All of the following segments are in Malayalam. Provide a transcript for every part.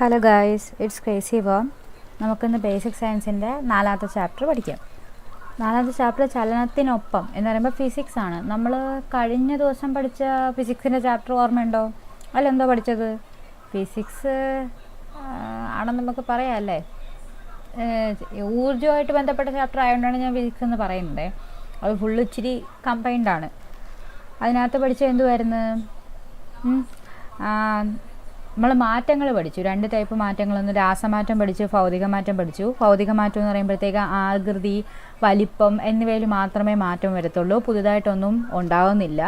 Hello guys, it's crazy worm. നമുക്കിന്ന് ബേസിക് സയൻസിൻ്റെ 4ാമത്തെ ചാപ്റ്റർ പഠിക്കാം. 4ാമത്തെ ചാപ്റ്റർ ചലനത്തിനൊപ്പം എന്ന് പറയുമ്പോൾ ഫിസിക്സ് ആണ്. നമ്മൾ കഴിഞ്ഞ ദിവസം പഠിച്ച ഫിസിക്സിൻ്റെ ചാപ്റ്റർ ഓർമ്മയുണ്ടോ? അല്ലെന്തോ പഠിച്ചത്? ഫിസിക്സ് ആണെന്ന് നമുക്ക് പറയാം അല്ലേ. ഊർജ്ജമായിട്ട് ബന്ധപ്പെട്ട ചാപ്റ്റർ ആയതുകൊണ്ടാണ് ഞാൻ ഫിസിക്സ് എന്ന് പറയുന്നത്. അത് ഫുള്ള് ഇച്ചിരി കമ്പൈൻഡാണ്. അതിനകത്ത് പഠിച്ചത് എന്തുമായിരുന്നു? നമ്മൾ മാറ്റങ്ങൾ പഠിച്ചു. 2 ടൈപ്പ് മാറ്റങ്ങളൊന്ന് രാസമാറ്റം പഠിച്ചു, ഭൗതിക മാറ്റം പഠിച്ചു. ഭൗതിക മാറ്റം എന്ന് പറയുമ്പോഴത്തേക്ക് ആകൃതി, വലിപ്പം എന്നിവയിൽ മാത്രമേ മാറ്റം വരത്തുള്ളൂ, പുതുതായിട്ടൊന്നും ഉണ്ടാവുന്നില്ല.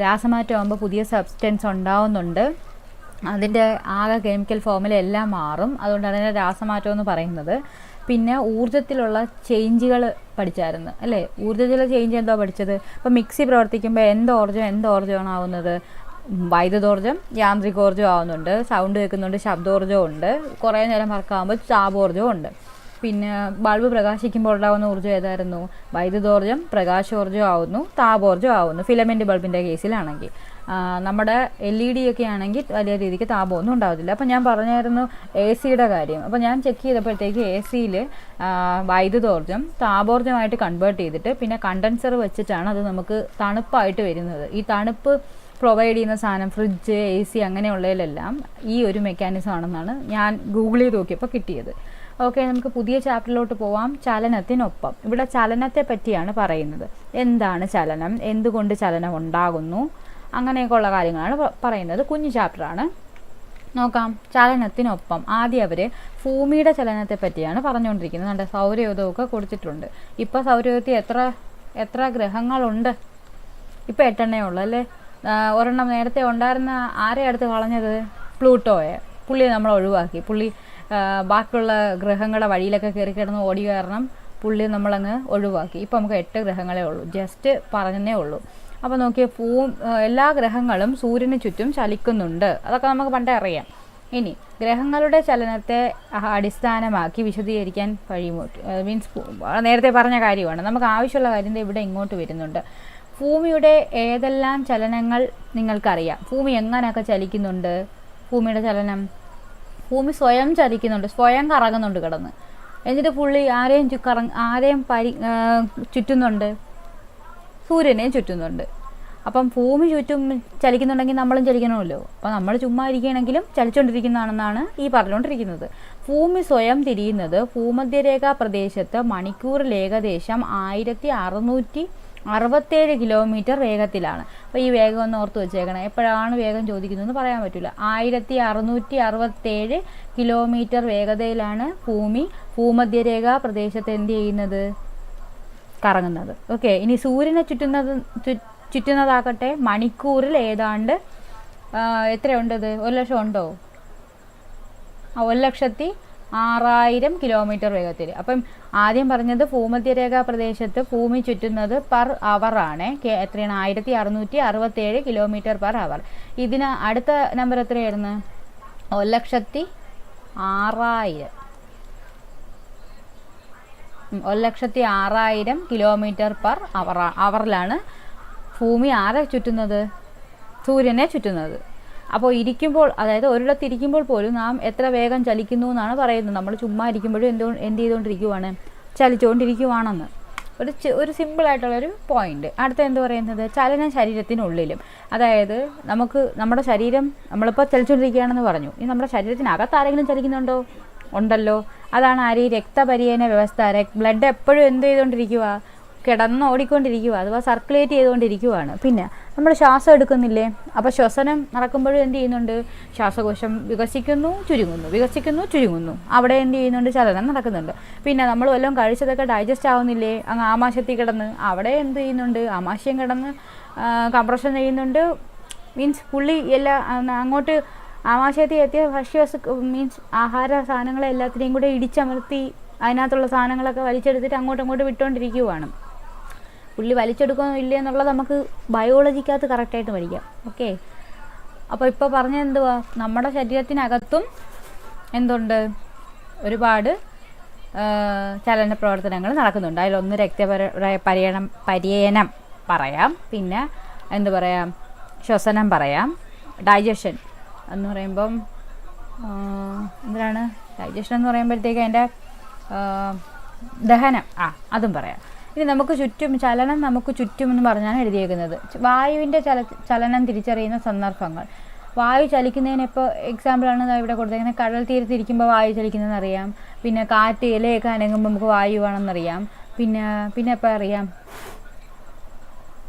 രാസമാറ്റം ആകുമ്പോൾ പുതിയ സബ്സ്റ്റൻസ് ഉണ്ടാവുന്നുണ്ട്, അതിൻ്റെ ആകെ കെമിക്കൽ ഫോമിൽ എല്ലാം മാറും. അതുകൊണ്ടാണ് അതിനെ രാസമാറ്റം എന്ന് പറയുന്നത്. പിന്നെ ഊർജ്ജത്തിലുള്ള ചേഞ്ചുകൾ പഠിച്ചായിരുന്നു അല്ലേ. ഊർജ്ജത്തിലുള്ള ചേഞ്ച് എന്തോ പഠിച്ചത്? ഇപ്പോൾ മിക്സി പ്രവർത്തിക്കുമ്പോൾ എന്തോർജ്ജമാണ് ആവുന്നത്? വൈദ്യുതോർജ്ജം യാന്ത്രികോർജ്ജം ആവുന്നുണ്ട്, സൗണ്ട് കേൾക്കുന്നുണ്ട്, ശബ്ദോർജ്ജം ഉണ്ട്, കുറേ നേരം വർക്കാകുമ്പോൾ താപോർജ്ജവും ഉണ്ട്. പിന്നെ ബൾബ് പ്രകാശിക്കുമ്പോൾ ഉണ്ടാകുന്ന ഊർജ്ജം ഏതായിരുന്നു? വൈദ്യുതോർജ്ജം, പ്രകാശോർജ്ജം ആവുന്നു, താപോർജ്ജം ആവുന്നു, ഫിലമെൻ്റ് ബൾബിൻ്റെ കേസിലാണെങ്കിൽ. നമ്മുടെ LED ഒക്കെ ആണെങ്കിൽ വലിയ രീതിക്ക് താപമൊന്നും ഉണ്ടാകത്തില്ല. അപ്പോൾ ഞാൻ പറഞ്ഞായിരുന്നു AC കാര്യം. അപ്പോൾ ഞാൻ ചെക്ക് ചെയ്തപ്പോഴത്തേക്ക് AC വൈദ്യുതോർജ്ജം താപോർജ്ജമായിട്ട് കൺവേർട്ട് ചെയ്തിട്ട് പിന്നെ കണ്ടൻസർ വെച്ചിട്ടാണ് അത് നമുക്ക് തണുപ്പായിട്ട് വരുന്നത്. ഈ തണുപ്പ് പ്രൊവൈഡ് ചെയ്യുന്ന സാധനം ഫ്രിഡ്ജ്, AC അങ്ങനെയുള്ളതിലെല്ലാം ഈ ഒരു മെക്കാനിസം ആണെന്നാണ് ഞാൻ ഗൂഗിൾ ചെയ്ത് നോക്കിയപ്പോൾ കിട്ടിയത്. ഓക്കെ, നമുക്ക് പുതിയ ചാപ്റ്ററിലോട്ട് പോവാം. ചലനത്തിനൊപ്പം. ഇവിടെ ചലനത്തെ പറ്റിയാണ് പറയുന്നത്. എന്താണ് ചലനം, എന്തുകൊണ്ട് ചലനം ഉണ്ടാകുന്നു, അങ്ങനെയൊക്കെയുള്ള കാര്യങ്ങളാണ് പറയുന്നത്. കുഞ്ഞു ചാപ്റ്ററാണ്, നോക്കാം. ചലനത്തിനൊപ്പം ആദ്യം അവർ ഭൂമിയുടെ ചലനത്തെ പറ്റിയാണ് പറഞ്ഞുകൊണ്ടിരിക്കുന്നത്. നമ്മുടെ സൗരയൂഥമൊക്കെ കൊടുത്തിട്ടുണ്ട്. ഇപ്പോൾ സൗരയൂഥത്തിൽ എത്ര ഗ്രഹങ്ങളുണ്ട്? ഇപ്പോൾ 8 ഉള്ളു അല്ലേ. ഒരെണ്ണം നേരത്തെ ഉണ്ടായിരുന്ന ആരെ അടുത്ത് കളഞ്ഞത്? പ്ലൂട്ടോയെ. പുള്ളിയെ നമ്മൾ ഒഴിവാക്കി. പുള്ളി ബാക്കിയുള്ള ഗ്രഹങ്ങളുടെ വഴിയിലൊക്കെ കയറി കിടന്ന് ഓടി കാരണം പുള്ളി നമ്മളങ്ങ് ഒഴിവാക്കി. ഇപ്പോൾ നമുക്ക് 8 ഗ്രഹങ്ങളേ ഉള്ളൂ. ജസ്റ്റ് പറഞ്ഞതേ ഉള്ളൂ. അപ്പോൾ നോക്കിയ എല്ലാ ഗ്രഹങ്ങളും സൂര്യന് ചുറ്റും ചലിക്കുന്നുണ്ട്. അതൊക്കെ നമുക്ക് പണ്ടേ അറിയാം. ഇനി ഗ്രഹങ്ങളുടെ ചലനത്തെ അടിസ്ഥാനമാക്കി വിശദീകരിക്കാൻ കഴിയുമോ? മീൻസ് നേരത്തെ പറഞ്ഞ കാര്യമാണ്. നമുക്ക് ആവശ്യമുള്ള കാര്യം ഇവിടെ ഇങ്ങോട്ട് വരുന്നുണ്ട്. ഭൂമിയുടെ ഏതെല്ലാം ചലനങ്ങൾ നിങ്ങൾക്കറിയാം? ഭൂമി എങ്ങനെയൊക്കെ ചലിക്കുന്നുണ്ട്? ഭൂമിയുടെ ചലനം, ഭൂമി സ്വയം ചലിക്കുന്നുണ്ട്, സ്വയം കറങ്ങുന്നുണ്ട് കിടന്ന്. എന്നിട്ട് പുള്ളി ആരെയും ചുറ്റുന്നുണ്ട്? സൂര്യനെയും ചുറ്റുന്നുണ്ട്. അപ്പം ഭൂമി ചുറ്റും ചലിക്കുന്നുണ്ടെങ്കിൽ നമ്മളും ചലിക്കണമല്ലോ. അപ്പം നമ്മൾ ചുമ്മാ ഇരിക്കുകയാണെങ്കിലും ചലിച്ചുകൊണ്ടിരിക്കുന്നതാണെന്നാണ് ഈ പറഞ്ഞുകൊണ്ടിരിക്കുന്നത്. ഭൂമി സ്വയം തിരിയുന്നത് ഭൂമധ്യരേഖാ പ്രദേശത്ത് മണിക്കൂറിൽ ഏകദേശം 1667 കിലോമീറ്റർ വേഗത്തിലാണ്. അപ്പോൾ ഈ വേഗം ഒന്ന് ഓർത്ത് വെച്ചേക്കണം. എപ്പോഴാണ് വേഗം ചോദിക്കുന്നതെന്ന് പറയാൻ പറ്റില്ല. 1667 കിലോമീറ്റർ വേഗതയിലാണ് ഭൂമി ഭൂമധ്യരേഖാ പ്രദേശത്ത് എന്ത് ചെയ്യുന്നത്? കറങ്ങുന്നത്. ഓക്കെ, ഇനി സൂര്യനെ ചുറ്റുന്നതാകട്ടെ മണിക്കൂറിൽ ഏതാണ്ട് എത്രയുണ്ടത്? 1,00,000 ഉണ്ടോ? 1,06,000 കിലോമീറ്റർ വേഗത്തിൽ. അപ്പം ആദ്യം പറഞ്ഞത് ഭൂമധ്യരേഖാ പ്രദേശത്ത് ഭൂമി ചുറ്റുന്നത് പെർ അവർ ആണ്. എത്രയാണ്? 1667 കിലോമീറ്റർ പെർ അവർ. ഇതിന് അടുത്ത നമ്പർ എത്രയായിരുന്നു? 1,06,000. 1,06,000 കിലോമീറ്റർ പെർ അവറിലാണ് ഭൂമി ആരെ ചുറ്റുന്നത്? സൂര്യനെ ചുറ്റുന്നത്. അപ്പോൾ ഇരിക്കുമ്പോൾ, അതായത് ഒരിടത്ത് ഇരിക്കുമ്പോൾ പോലും നാം എത്ര വേഗം ചലിക്കുന്നു എന്നാണ് പറയുന്നത്. നമ്മൾ ചുമ്മാ ഇരിക്കുമ്പോഴും എന്ത് ചെയ്തുകൊണ്ടിരിക്കുവാണ്? ചലിച്ചുകൊണ്ടിരിക്കുവാണെന്ന്. ഒരു സിമ്പിളായിട്ടുള്ളൊരു പോയിന്റ്. അടുത്ത എന്ത് പറയുന്നത്? ചലനം ശരീരത്തിനുള്ളിലും. അതായത് നമ്മുടെ ശരീരം നമ്മളിപ്പോൾ ചലിച്ചുകൊണ്ടിരിക്കുകയാണെന്ന് പറഞ്ഞു. ഇനി നമ്മുടെ ശരീരത്തിനകത്ത് ആരെങ്കിലും ചലിക്കുന്നുണ്ടോ? ഉണ്ടല്ലോ. അതാണ് ആര്? രക്തപര്യന വ്യവസ്ഥ. ബ്ലഡ് എപ്പോഴും എന്ത് ചെയ്തുകൊണ്ടിരിക്കുക? ഓടിക്കൊണ്ടിരിക്കുക, അഥവാ സർക്കുലേറ്റ് ചെയ്തുകൊണ്ടിരിക്കുകയാണ്. പിന്നെ നമ്മൾ ശ്വാസം എടുക്കുന്നില്ലേ? അപ്പോൾ ശ്വസനം നടക്കുമ്പോഴും എന്ത് ചെയ്യുന്നുണ്ട്? ശ്വാസകോശം വികസിക്കുന്നു, ചുരുങ്ങുന്നു. അവിടെ എന്ത് ചെയ്യുന്നുണ്ട്? ചലനം നടക്കുന്നുണ്ട്. പിന്നെ നമ്മൾ വല്ലതും കഴിച്ചതൊക്കെ ഡൈജസ്റ്റ് ആവുന്നില്ലേ? അങ്ങ് ആമാശയത്തിൽ കിടന്ന് അവിടെ എന്ത് ചെയ്യുന്നുണ്ട്? ആമാശയം കിടന്ന് കംപ്രഷൻ ചെയ്യുന്നുണ്ട്. മീൻസ് പുള്ളി അങ്ങോട്ട് ആമാശയത്തിൽ എത്തിയ മീൻസ് ആഹാര സാധനങ്ങളെ എല്ലാത്തിനെയും കൂടെ ഇടിച്ചമർത്തി അതിനകത്തുള്ള സാധനങ്ങളൊക്കെ വലിച്ചെടുത്തിട്ട് അങ്ങോട്ട് വിട്ടുകൊണ്ടിരിക്കുകയാണ്. പുള്ളി വലിച്ചെടുക്കണോ ഇല്ലേ എന്നുള്ളത് നമുക്ക് ബയോളജിക്കകത്ത് കറക്റ്റായിട്ട് പഠിക്കാം. ഓക്കെ, അപ്പോൾ ഇപ്പോൾ പറഞ്ഞത് എന്തുവാ? നമ്മുടെ ശരീരത്തിനകത്തും എന്തുണ്ട്? ഒരുപാട് ചലന പ്രവർത്തനങ്ങൾ നടക്കുന്നുണ്ട്. അതിലൊന്ന് രക്തപര്യനം പറയാം, പിന്നെ എന്ത് പറയാം? ശ്വസനം പറയാം, ഡൈജഷൻ എന്ന് പറയുമ്പം എന്തിനാണ് ഡൈജഷൻ എന്ന് പറയുമ്പോഴത്തേക്ക് അതിൻ്റെ ദഹനം, അതും പറയാം. ഇനി നമുക്ക് ചുറ്റും ചലനം, നമുക്ക് ചുറ്റും എന്ന് പറഞ്ഞാണ് എഴുതിയേക്കുന്നത്. വായുവിൻ്റെ ചലനം തിരിച്ചറിയുന്ന സന്ദർഭങ്ങൾ. വായു ചലിക്കുന്നതിന് ഇപ്പോൾ എക്സാമ്പിളാണ് ഇവിടെ കൊടുത്തേക്കുന്നത്. കടൽ തീരത്തിരിക്കുമ്പോൾ വായു ചലിക്കുന്നതെന്ന് അറിയാം. പിന്നെ കാറ്റ് ഇലയൊക്കെ അനങ്ങുമ്പോൾ നമുക്ക് വായു വേണമെന്നറിയാം. പിന്നെ ഇപ്പോൾ അറിയാം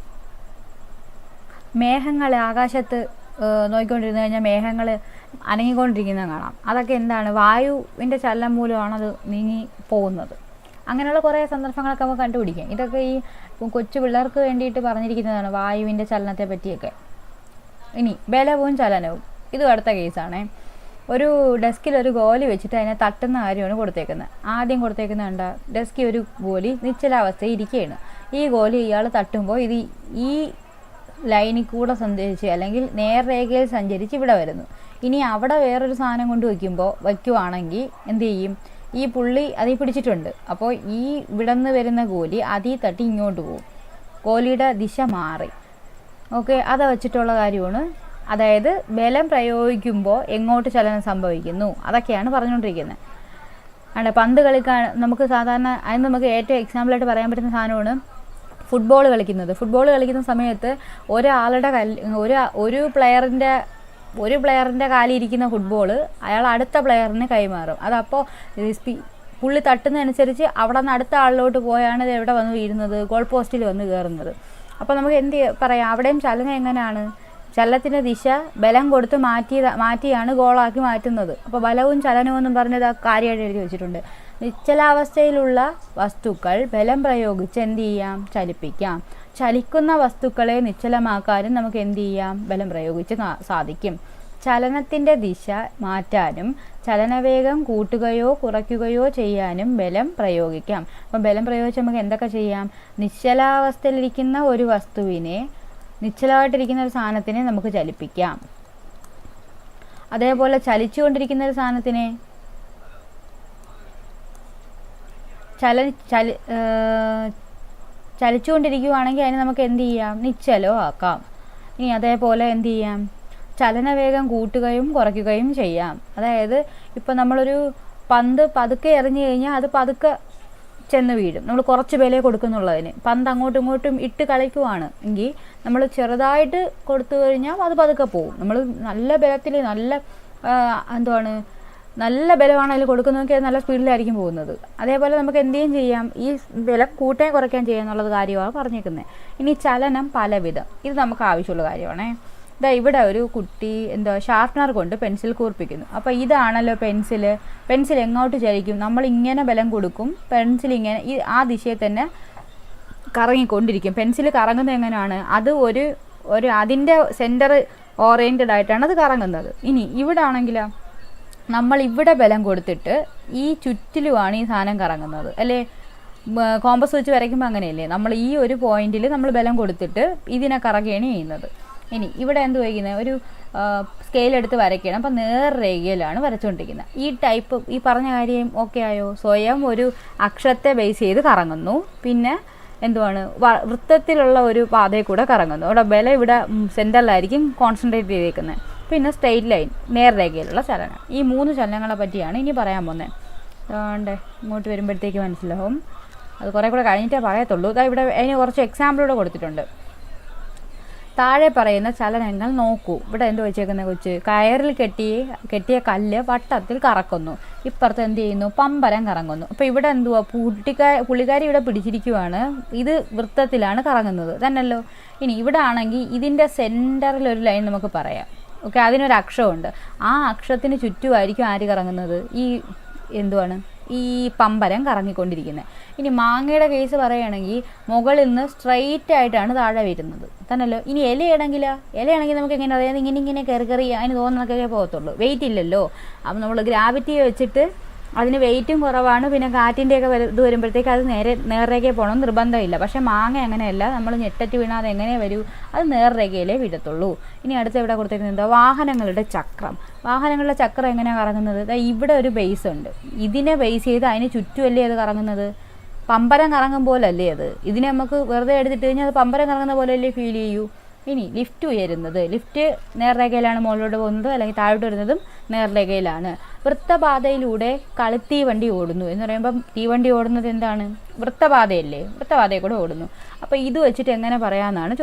മേഘങ്ങൾ ആകാശത്ത് നോക്കിക്കൊണ്ടിരുന്നു കഴിഞ്ഞാൽ മേഘങ്ങൾ അനങ്ങിക്കൊണ്ടിരിക്കുന്നത് കാണാം. അതൊക്കെ എന്താണ്? വായുവിൻ്റെ ചലനം മൂലമാണത് നീങ്ങി പോകുന്നത്. അങ്ങനെയുള്ള കുറേ സന്ദർഭങ്ങളൊക്കെ നമുക്ക് കണ്ടുപിടിക്കാം. ഇതൊക്കെ ഈ കൊച്ചു പിള്ളേർക്ക് വേണ്ടിയിട്ട് പറഞ്ഞിരിക്കുന്നതാണ് വായുവിൻ്റെ ചലനത്തെ പറ്റിയൊക്കെ. ഇനി ബലവും ചലനവും, ഇതും അടുത്ത കേസാണേ. ഒരു ഡെസ്കിൽ ഒരു ഗോലി വെച്ചിട്ട് അതിനെ തട്ടുന്ന കാര്യമാണ് കൊടുത്തേക്കുന്നത്. ആദ്യം കൊടുത്തേക്കുന്നത് കണ്ട ഡെസ്കിൽ ഒരു ഗോലി നിശ്ചലാവസ്ഥയിൽ ഇരിക്കുകയാണ്. ഈ ഗോലി ഇയാൾ തട്ടുമ്പോൾ ഇത് ഈ ലൈനിൽ കൂടെ സഞ്ചരിച്ച് അല്ലെങ്കിൽ നേർരേഖയിൽ സഞ്ചരിച്ച് ഇവിടെ വരുന്നു. ഇനി അവിടെ വേറൊരു സാധനം കൊണ്ട് വയ്ക്കുവാണെങ്കിൽ എന്ത് ചെയ്യും? ഈ പുള്ളി അതിൽ പിടിച്ചിട്ടുണ്ട്. അപ്പോൾ ഈ ഇവിടെ നിന്ന് വരുന്ന ഗോലി അതിൽ തട്ടി ഇങ്ങോട്ട് പോകും. ഗോലിയുടെ ദിശ മാറി. ഓക്കെ, അത് വെച്ചിട്ടുള്ള കാര്യമാണ്. അതായത് ബലം പ്രയോഗിക്കുമ്പോൾ എങ്ങോട്ട് ചലനം സംഭവിക്കുന്നു, അതൊക്കെയാണ് പറഞ്ഞുകൊണ്ടിരിക്കുന്നത്. പന്ത് കളിക്കാൻ നമുക്ക് സാധാരണ അതിന് നമുക്ക് ഏറ്റവും എക്സാമ്പിളായിട്ട് പറയാൻ പറ്റുന്ന സാധനമാണ് ഫുട്ബോൾ കളിക്കുന്നത്. ഫുട്ബോൾ കളിക്കുന്ന സമയത്ത് ഒരാളുടെ ഒരു പ്ലെയറിൻ്റെ കാലിരിക്കുന്ന ഫുട്ബോൾ അയാൾ അടുത്ത പ്ലെയറിന് കൈമാറും. അതപ്പോൾ പുള്ളി തട്ടുന്നതനുസരിച്ച് അവിടെ നിന്ന് അടുത്ത ആളിലോട്ട് പോയാണ് ഇത് എവിടെ വന്ന് വീഴുന്നത്? ഗോൾ പോസ്റ്റിൽ വന്ന് കയറുന്നത്. അപ്പോൾ നമുക്ക് എന്ത് പറയാം? അവിടെയും ചലനം എങ്ങനെയാണ്? ചലനത്തിൻ്റെ ദിശ ബലം കൊടുത്ത് മാറ്റിയാണ് ഗോളാക്കി മാറ്റുന്നത്. അപ്പോൾ ബലവും ചലനവും എന്നും പറഞ്ഞത് ആ കാര്യമായിട്ട് എഴുതി വെച്ചിട്ടുണ്ട്. നിശ്ചലാവസ്ഥയിലുള്ള വസ്തുക്കൾ ബലം പ്രയോഗിച്ച് എന്ത് ചെയ്യാം? ചലിപ്പിക്കാം. ചലിക്കുന്ന വസ്തുക്കളെ നിശ്ചലമാക്കാനും നമുക്ക് എന്ത് ചെയ്യാം? ബലം പ്രയോഗിച്ച് സാധിക്കും. ചലനത്തിൻ്റെ ദിശ മാറ്റാനും ചലനവേഗം കൂട്ടുകയോ കുറയ്ക്കുകയോ ചെയ്യാനും ബലം പ്രയോഗിക്കാം. അപ്പം ബലം പ്രയോഗിച്ച് നമുക്ക് എന്തൊക്കെ ചെയ്യാം? നിശ്ചലാവസ്ഥയിലിരിക്കുന്ന ഒരു വസ്തുവിനെ, നിശ്ചലമായിട്ടിരിക്കുന്ന ഒരു സാധനത്തിനെ നമുക്ക് ചലിപ്പിക്കാം. അതേപോലെ ചലിച്ചുകൊണ്ടിരിക്കുന്ന ഒരു സാധനത്തിനെ ചലിച്ചുകൊണ്ടിരിക്കുകയാണെങ്കിൽ അതിനെ നമുക്ക് എന്ത് ചെയ്യാം? നിശ്ചലോ ആക്കാം. ഇനി അതേപോലെ എന്ത് ചെയ്യാം? ചലനവേഗം കൂട്ടുകയും കുറയ്ക്കുകയും ചെയ്യാം. അതായത് ഇപ്പം നമ്മളൊരു പന്ത് പതുക്കെ എറിഞ്ഞു കഴിഞ്ഞാൽ അത് പതുക്കെ ചെന്ന് വീഴും. നമ്മൾ കുറച്ച് ബലം കൊടുക്കുന്നുള്ളതിന്. പന്ത് അങ്ങോട്ടും ഇങ്ങോട്ടും ഇട്ട് കളിക്കുവാണ് എങ്കിൽ നമ്മൾ ചെറുതായിട്ട് കൊടുത്തു കഴിഞ്ഞാൽ അത് പതുക്കെ പോകും. നമ്മൾ നല്ല ബലത്തിൽ നല്ല ബലമാണ് അതിൽ കൊടുക്കുന്നതൊക്കെ അത് നല്ല സ്പീഡിലായിരിക്കും പോകുന്നത്. അതേപോലെ നമുക്ക് എന്തെങ്കിലും ചെയ്യാം? ഈ ബലം കൂട്ടുകയും കുറയ്ക്കുകയും ചെയ്യുക എന്നുള്ളത് കാര്യമാണ് പറഞ്ഞേക്കുന്നത്. ഇനി ചലനം പലവിധം, ഇത് നമുക്ക് ആവശ്യമുള്ള കാര്യമാണേ. ഇവിടെ ഒരു കുട്ടി ഷാർപ്നർ കൊണ്ട് പെൻസിൽ കൂർപ്പിക്കുന്നു. അപ്പോൾ ഇതാണല്ലോ പെൻസിൽ എങ്ങോട്ട് ചലിക്കും? നമ്മൾ ഇങ്ങനെ ബലം കൊടുക്കും, പെൻസിൽ ഇങ്ങനെ ആ ദിശയിൽ തന്നെ കറങ്ങിക്കൊണ്ടിരിക്കും. പെൻസിൽ കറങ്ങുന്നത് എങ്ങനെയാണ്? അത് അതിൻ്റെ സെൻറ്റർ ഓറിയൻറ്റഡ് ആയിട്ടാണ് അത് കറങ്ങുന്നത്. ഇനി ഇവിടെ ആണെങ്കിലോ നമ്മൾ ഇവിടെ ബലം കൊടുത്തിട്ട് ഈ ചുറ്റിലുമാണ് ഈ സാധനം കറങ്ങുന്നത് അല്ലേ? കോമ്പസ് വെച്ച് വരയ്ക്കുമ്പോൾ അങ്ങനെയല്ലേ? നമ്മൾ ഈ ഒരു പോയിന്റിൽ നമ്മൾ ബലം കൊടുത്തിട്ട് ഇതിനെ കറങ്ങുകയാണ് ചെയ്യുന്നത്. ഇനി ഇവിടെ എന്ത് വയ്ക്കുന്നത്? ഒരു സ്കെയിലെടുത്ത് വരയ്ക്കണം. അപ്പം നേർരേഖയിലാണ് വരച്ചുകൊണ്ടിരിക്കുന്നത്. ഈ പറഞ്ഞ കാര്യം ഓക്കെ ആയോ? സ്വയം ഒരു അക്ഷത്തെ ബേസ് ചെയ്ത് കറങ്ങുന്നു. പിന്നെ വൃത്തത്തിലുള്ള ഒരു പാതയിൽ കൂടെ കറങ്ങുന്നു. ഇവിടെ ബലം ഇവിടെ സെൻറ്ററിലായിരിക്കും കോൺസെൻട്രേറ്റ് ചെയ്തേക്കുന്നത്. പിന്നെ സ്ട്രെയിറ്റ് ലൈൻ, നേർരേഖയിലുള്ള ചലനം. ഈ 3 ചലനങ്ങളെ പറ്റിയാണ് ഇനി പറയാൻ പോകുന്നത്. അതുകൊണ്ട് ഇങ്ങോട്ട് വരുമ്പോഴത്തേക്ക് മനസ്സിലാവും. അത് കുറേ കൂടെ കഴിഞ്ഞിട്ടേ പറയത്തുള്ളൂ. ഇവിടെ അതിന് കുറച്ച് എക്സാമ്പിളൂടെ കൊടുത്തിട്ടുണ്ട്. താഴെ പറയുന്ന ചലനങ്ങൾ നോക്കൂ. ഇവിടെ എന്ത് വെച്ചേക്കുന്ന കൊച്ച്? കയറിൽ കെട്ടിയ കല്ല് വട്ടത്തിൽ കറക്കുന്നു. ഇപ്പുറത്ത് എന്ത് ചെയ്യുന്നു? പമ്പരം കറങ്ങുന്നു. അപ്പോൾ ഇവിടെ പുള്ളിക്കാരി ഇവിടെ പിടിച്ചിരിക്കുവാണ്. ഇത് വൃത്തത്തിലാണ് കറങ്ങുന്നത് തന്നല്ലോ. ഇനി ഇവിടെ ആണെങ്കിൽ ഇതിൻ്റെ സെൻറ്ററിൽ ഒരു ലൈൻ നമുക്ക് പറയാം. ഓക്കെ, അതിനൊരു അക്ഷരമുണ്ട്. ആ അക്ഷരത്തിന് ചുറ്റുമായിരിക്കും ആര് കറങ്ങുന്നത്? ഈ പമ്പരം കറങ്ങിക്കൊണ്ടിരിക്കുന്നത്. ഇനി മാങ്ങയുടെ കേസ് പറയുകയാണെങ്കിൽ മുകളിൽ നിന്ന് സ്ട്രെയിറ്റ് ആയിട്ടാണ് താഴെ വരുന്നത് തന്നല്ലോ. ഇനി ഇലയാണെങ്കിൽ നമുക്ക് എങ്ങനെ അറിയാം? ഇങ്ങനെ കയറി അതിന് തോന്നുന്നതൊക്കെ പോകത്തുള്ളൂ. വെയിറ്റ് ഇല്ലല്ലോ. അപ്പം നമ്മൾ ഗ്രാവിറ്റി വെച്ചിട്ട് അതിന് വെയിറ്റും കുറവാണ്. പിന്നെ കാറ്റിൻ്റെയൊക്കെ ഇത് വരുമ്പോഴത്തേക്ക് അത് നേർരേഖയിൽ പോകണമെന്ന് നിർബന്ധമില്ല. പക്ഷേ മാങ്ങ അങ്ങനെയല്ല. നമ്മൾ ഞെട്ടറ്റ് വീണാൽ അത് എങ്ങനെ വരൂ? അത് നേർരേഖയിലേ വിടത്തുള്ളൂ. ഇനി അടുത്ത് ഇവിടെ കൊടുത്തിരുന്നത് വാഹനങ്ങളുടെ ചക്രം. വാഹനങ്ങളുടെ ചക്രം എങ്ങനെയാണ് കറങ്ങുന്നത്? ഇവിടെ ഒരു ബേസ് ഉണ്ട്. ഇതിനെ ബേസ് ചെയ്ത് അതിന് ചുറ്റുമല്ലേ അത് കറങ്ങുന്നത്? പമ്പരം കറങ്ങും പോലല്ലേ അത്? ഇതിനെ നമുക്ക് വെറുതെ എടുത്തിട്ട് കഴിഞ്ഞാൽ അത് പമ്പരം കറങ്ങുന്ന പോലെയല്ലേ ഫീൽ ചെയ്യൂ? ഇനി ലിഫ്റ്റ് ഉയരുന്നത്, ലിഫ്റ്റ് നേർരേഖയിലാണ് മുകളിലോട്ട് പോകുന്നത്, അല്ലെങ്കിൽ താഴോട്ട് വരുന്നതും നേർരേഖയിലാണ്. വൃത്തപാതയിലൂടെ കളിത്തീവണ്ടി ഓടുന്നു എന്ന് പറയുമ്പം തീവണ്ടി ഓടുന്നത് എന്താണ്? വൃത്തപാതയല്ലേ, വൃത്തപാതയിൽ കൂടെ ഓടുന്നു. അപ്പോൾ ഇത് വെച്ചിട്ട് എങ്ങനെ പറയാമെന്നാണ്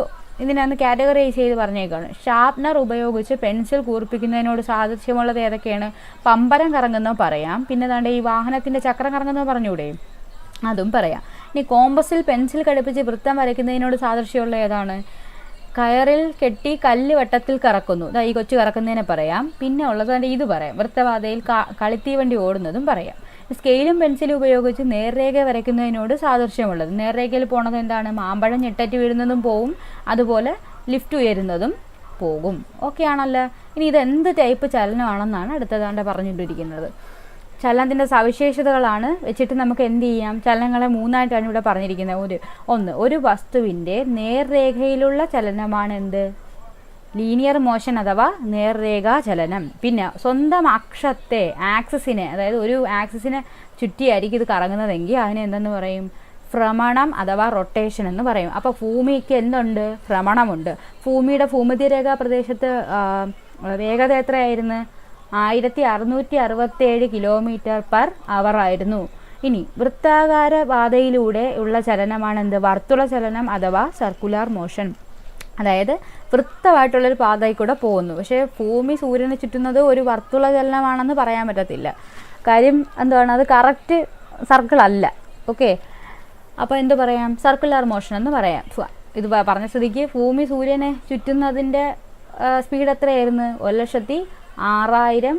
ഇതിനകത്ത് കാറ്റഗറൈസ് ചെയ്ത് പറഞ്ഞേക്കാണ്. ഷാർപ്നർ ഉപയോഗിച്ച് പെൻസിൽ കൂർപ്പിക്കുന്നതിനോട് സാദൃശ്യമുള്ളത് ഏതൊക്കെയാണ്? പമ്പരം കറങ്ങുന്നോ പറയാം, പിന്നെ ദാണ്ട് ഈ വാഹനത്തിൻ്റെ ചക്രം കറങ്ങുന്നോ പറഞ്ഞൂടെ, അതും പറയാം. ഇനി കോമ്പസിൽ പെൻസിൽ ഘടിപ്പിച്ച് വൃത്തം വരയ്ക്കുന്നതിനോട് സാദൃശ്യമുള്ള ഏതാണ്? കയറിൽ കെട്ടി കല്ല് വട്ടത്തിൽ കറക്കുന്നു, ഈ കൊച്ചു കറക്കുന്നതിനെ പറയാം. പിന്നെ ഉള്ളത് ഇത് പറയാം, വൃത്തപാതയിൽ കളിത്തീവണ്ടി ഓടുന്നതും പറയാം. സ്കെയിലും പെൻസിലും ഉപയോഗിച്ച് നേർരേഖ വരയ്ക്കുന്നതിനോട് സാദൃശ്യമുള്ളത്, നേർരേഖയിൽ പോണത് എന്താണ്? മാമ്പഴം ഞെട്ടറ്റ് വീഴുന്നതും പോവും, അതുപോലെ ലിഫ്റ്റ് ഉയരുന്നതും പോകും. ഓക്കെ ആണല്ലോ. ഇനി ഇതെന്ത് ടൈപ്പ് ചലനമാണെന്നാണ് അടുത്തതാണ്ട് പറഞ്ഞുകൊണ്ടിരിക്കുന്നത്. ചലനത്തിൻ്റെ സവിശേഷതകളാണ് വെച്ചിട്ട് നമുക്ക് എന്ത് ചെയ്യാം? ചലനങ്ങളെ മൂന്നായിട്ടാണ് ഇവിടെ പറഞ്ഞിരിക്കുന്നത്. ഒരു വസ്തുവിൻ്റെ നേർരേഖയിലുള്ള ചലനമാണ് എന്ത്? ലീനിയർ മോഷൻ അഥവാ നേർരേഖാ ചലനം. പിന്നെ സ്വന്തം അക്ഷത്തെ, ആക്സിസിനെ, അതായത് ഒരു ആക്സിസിനെ ചുറ്റിയായിരിക്കും ഇത് കറങ്ങുന്നതെങ്കിൽ അതിനെ എന്തെന്ന് പറയും? ഭ്രമണം അഥവാ റൊട്ടേഷൻ എന്ന് പറയും. അപ്പോൾ ഭൂമിക്ക് എന്തുണ്ട്? ഭ്രമണമുണ്ട്. ഭൂമിയുടെ ഭൂമധ്യരേഖാ പ്രദേശത്ത് വേഗത എത്രയായിരുന്നു? 1667 km/h ആയിരുന്നു. ഇനി വൃത്താകാര പാതയിലൂടെ ഉള്ള ചലനമാണ് എന്ത്? വർത്തുള ചലനം അഥവാ സർക്കുലാർ മോഷൻ. അതായത് വൃത്തമായിട്ടുള്ളൊരു പാതയിൽ കൂടെ പോകുന്നു. പക്ഷേ ഭൂമി സൂര്യനെ ചുറ്റുന്നത് ഒരു വർത്തുള ചലനമാണെന്ന് പറയാൻ പറ്റത്തില്ല. കാര്യം എന്താണ്? അത് കറക്റ്റ് സർക്കിൾ അല്ല. ഓക്കെ, അപ്പോൾ എന്ത് പറയാം? സർക്കുലാർ മോഷൻ എന്ന് പറയാം. ഇത് പറഞ്ഞ സ്ഥിതിക്ക് ഭൂമി സൂര്യനെ ചുറ്റുന്നതിൻ്റെ സ്പീഡ് എത്രയായിരുന്നു? 1,06,000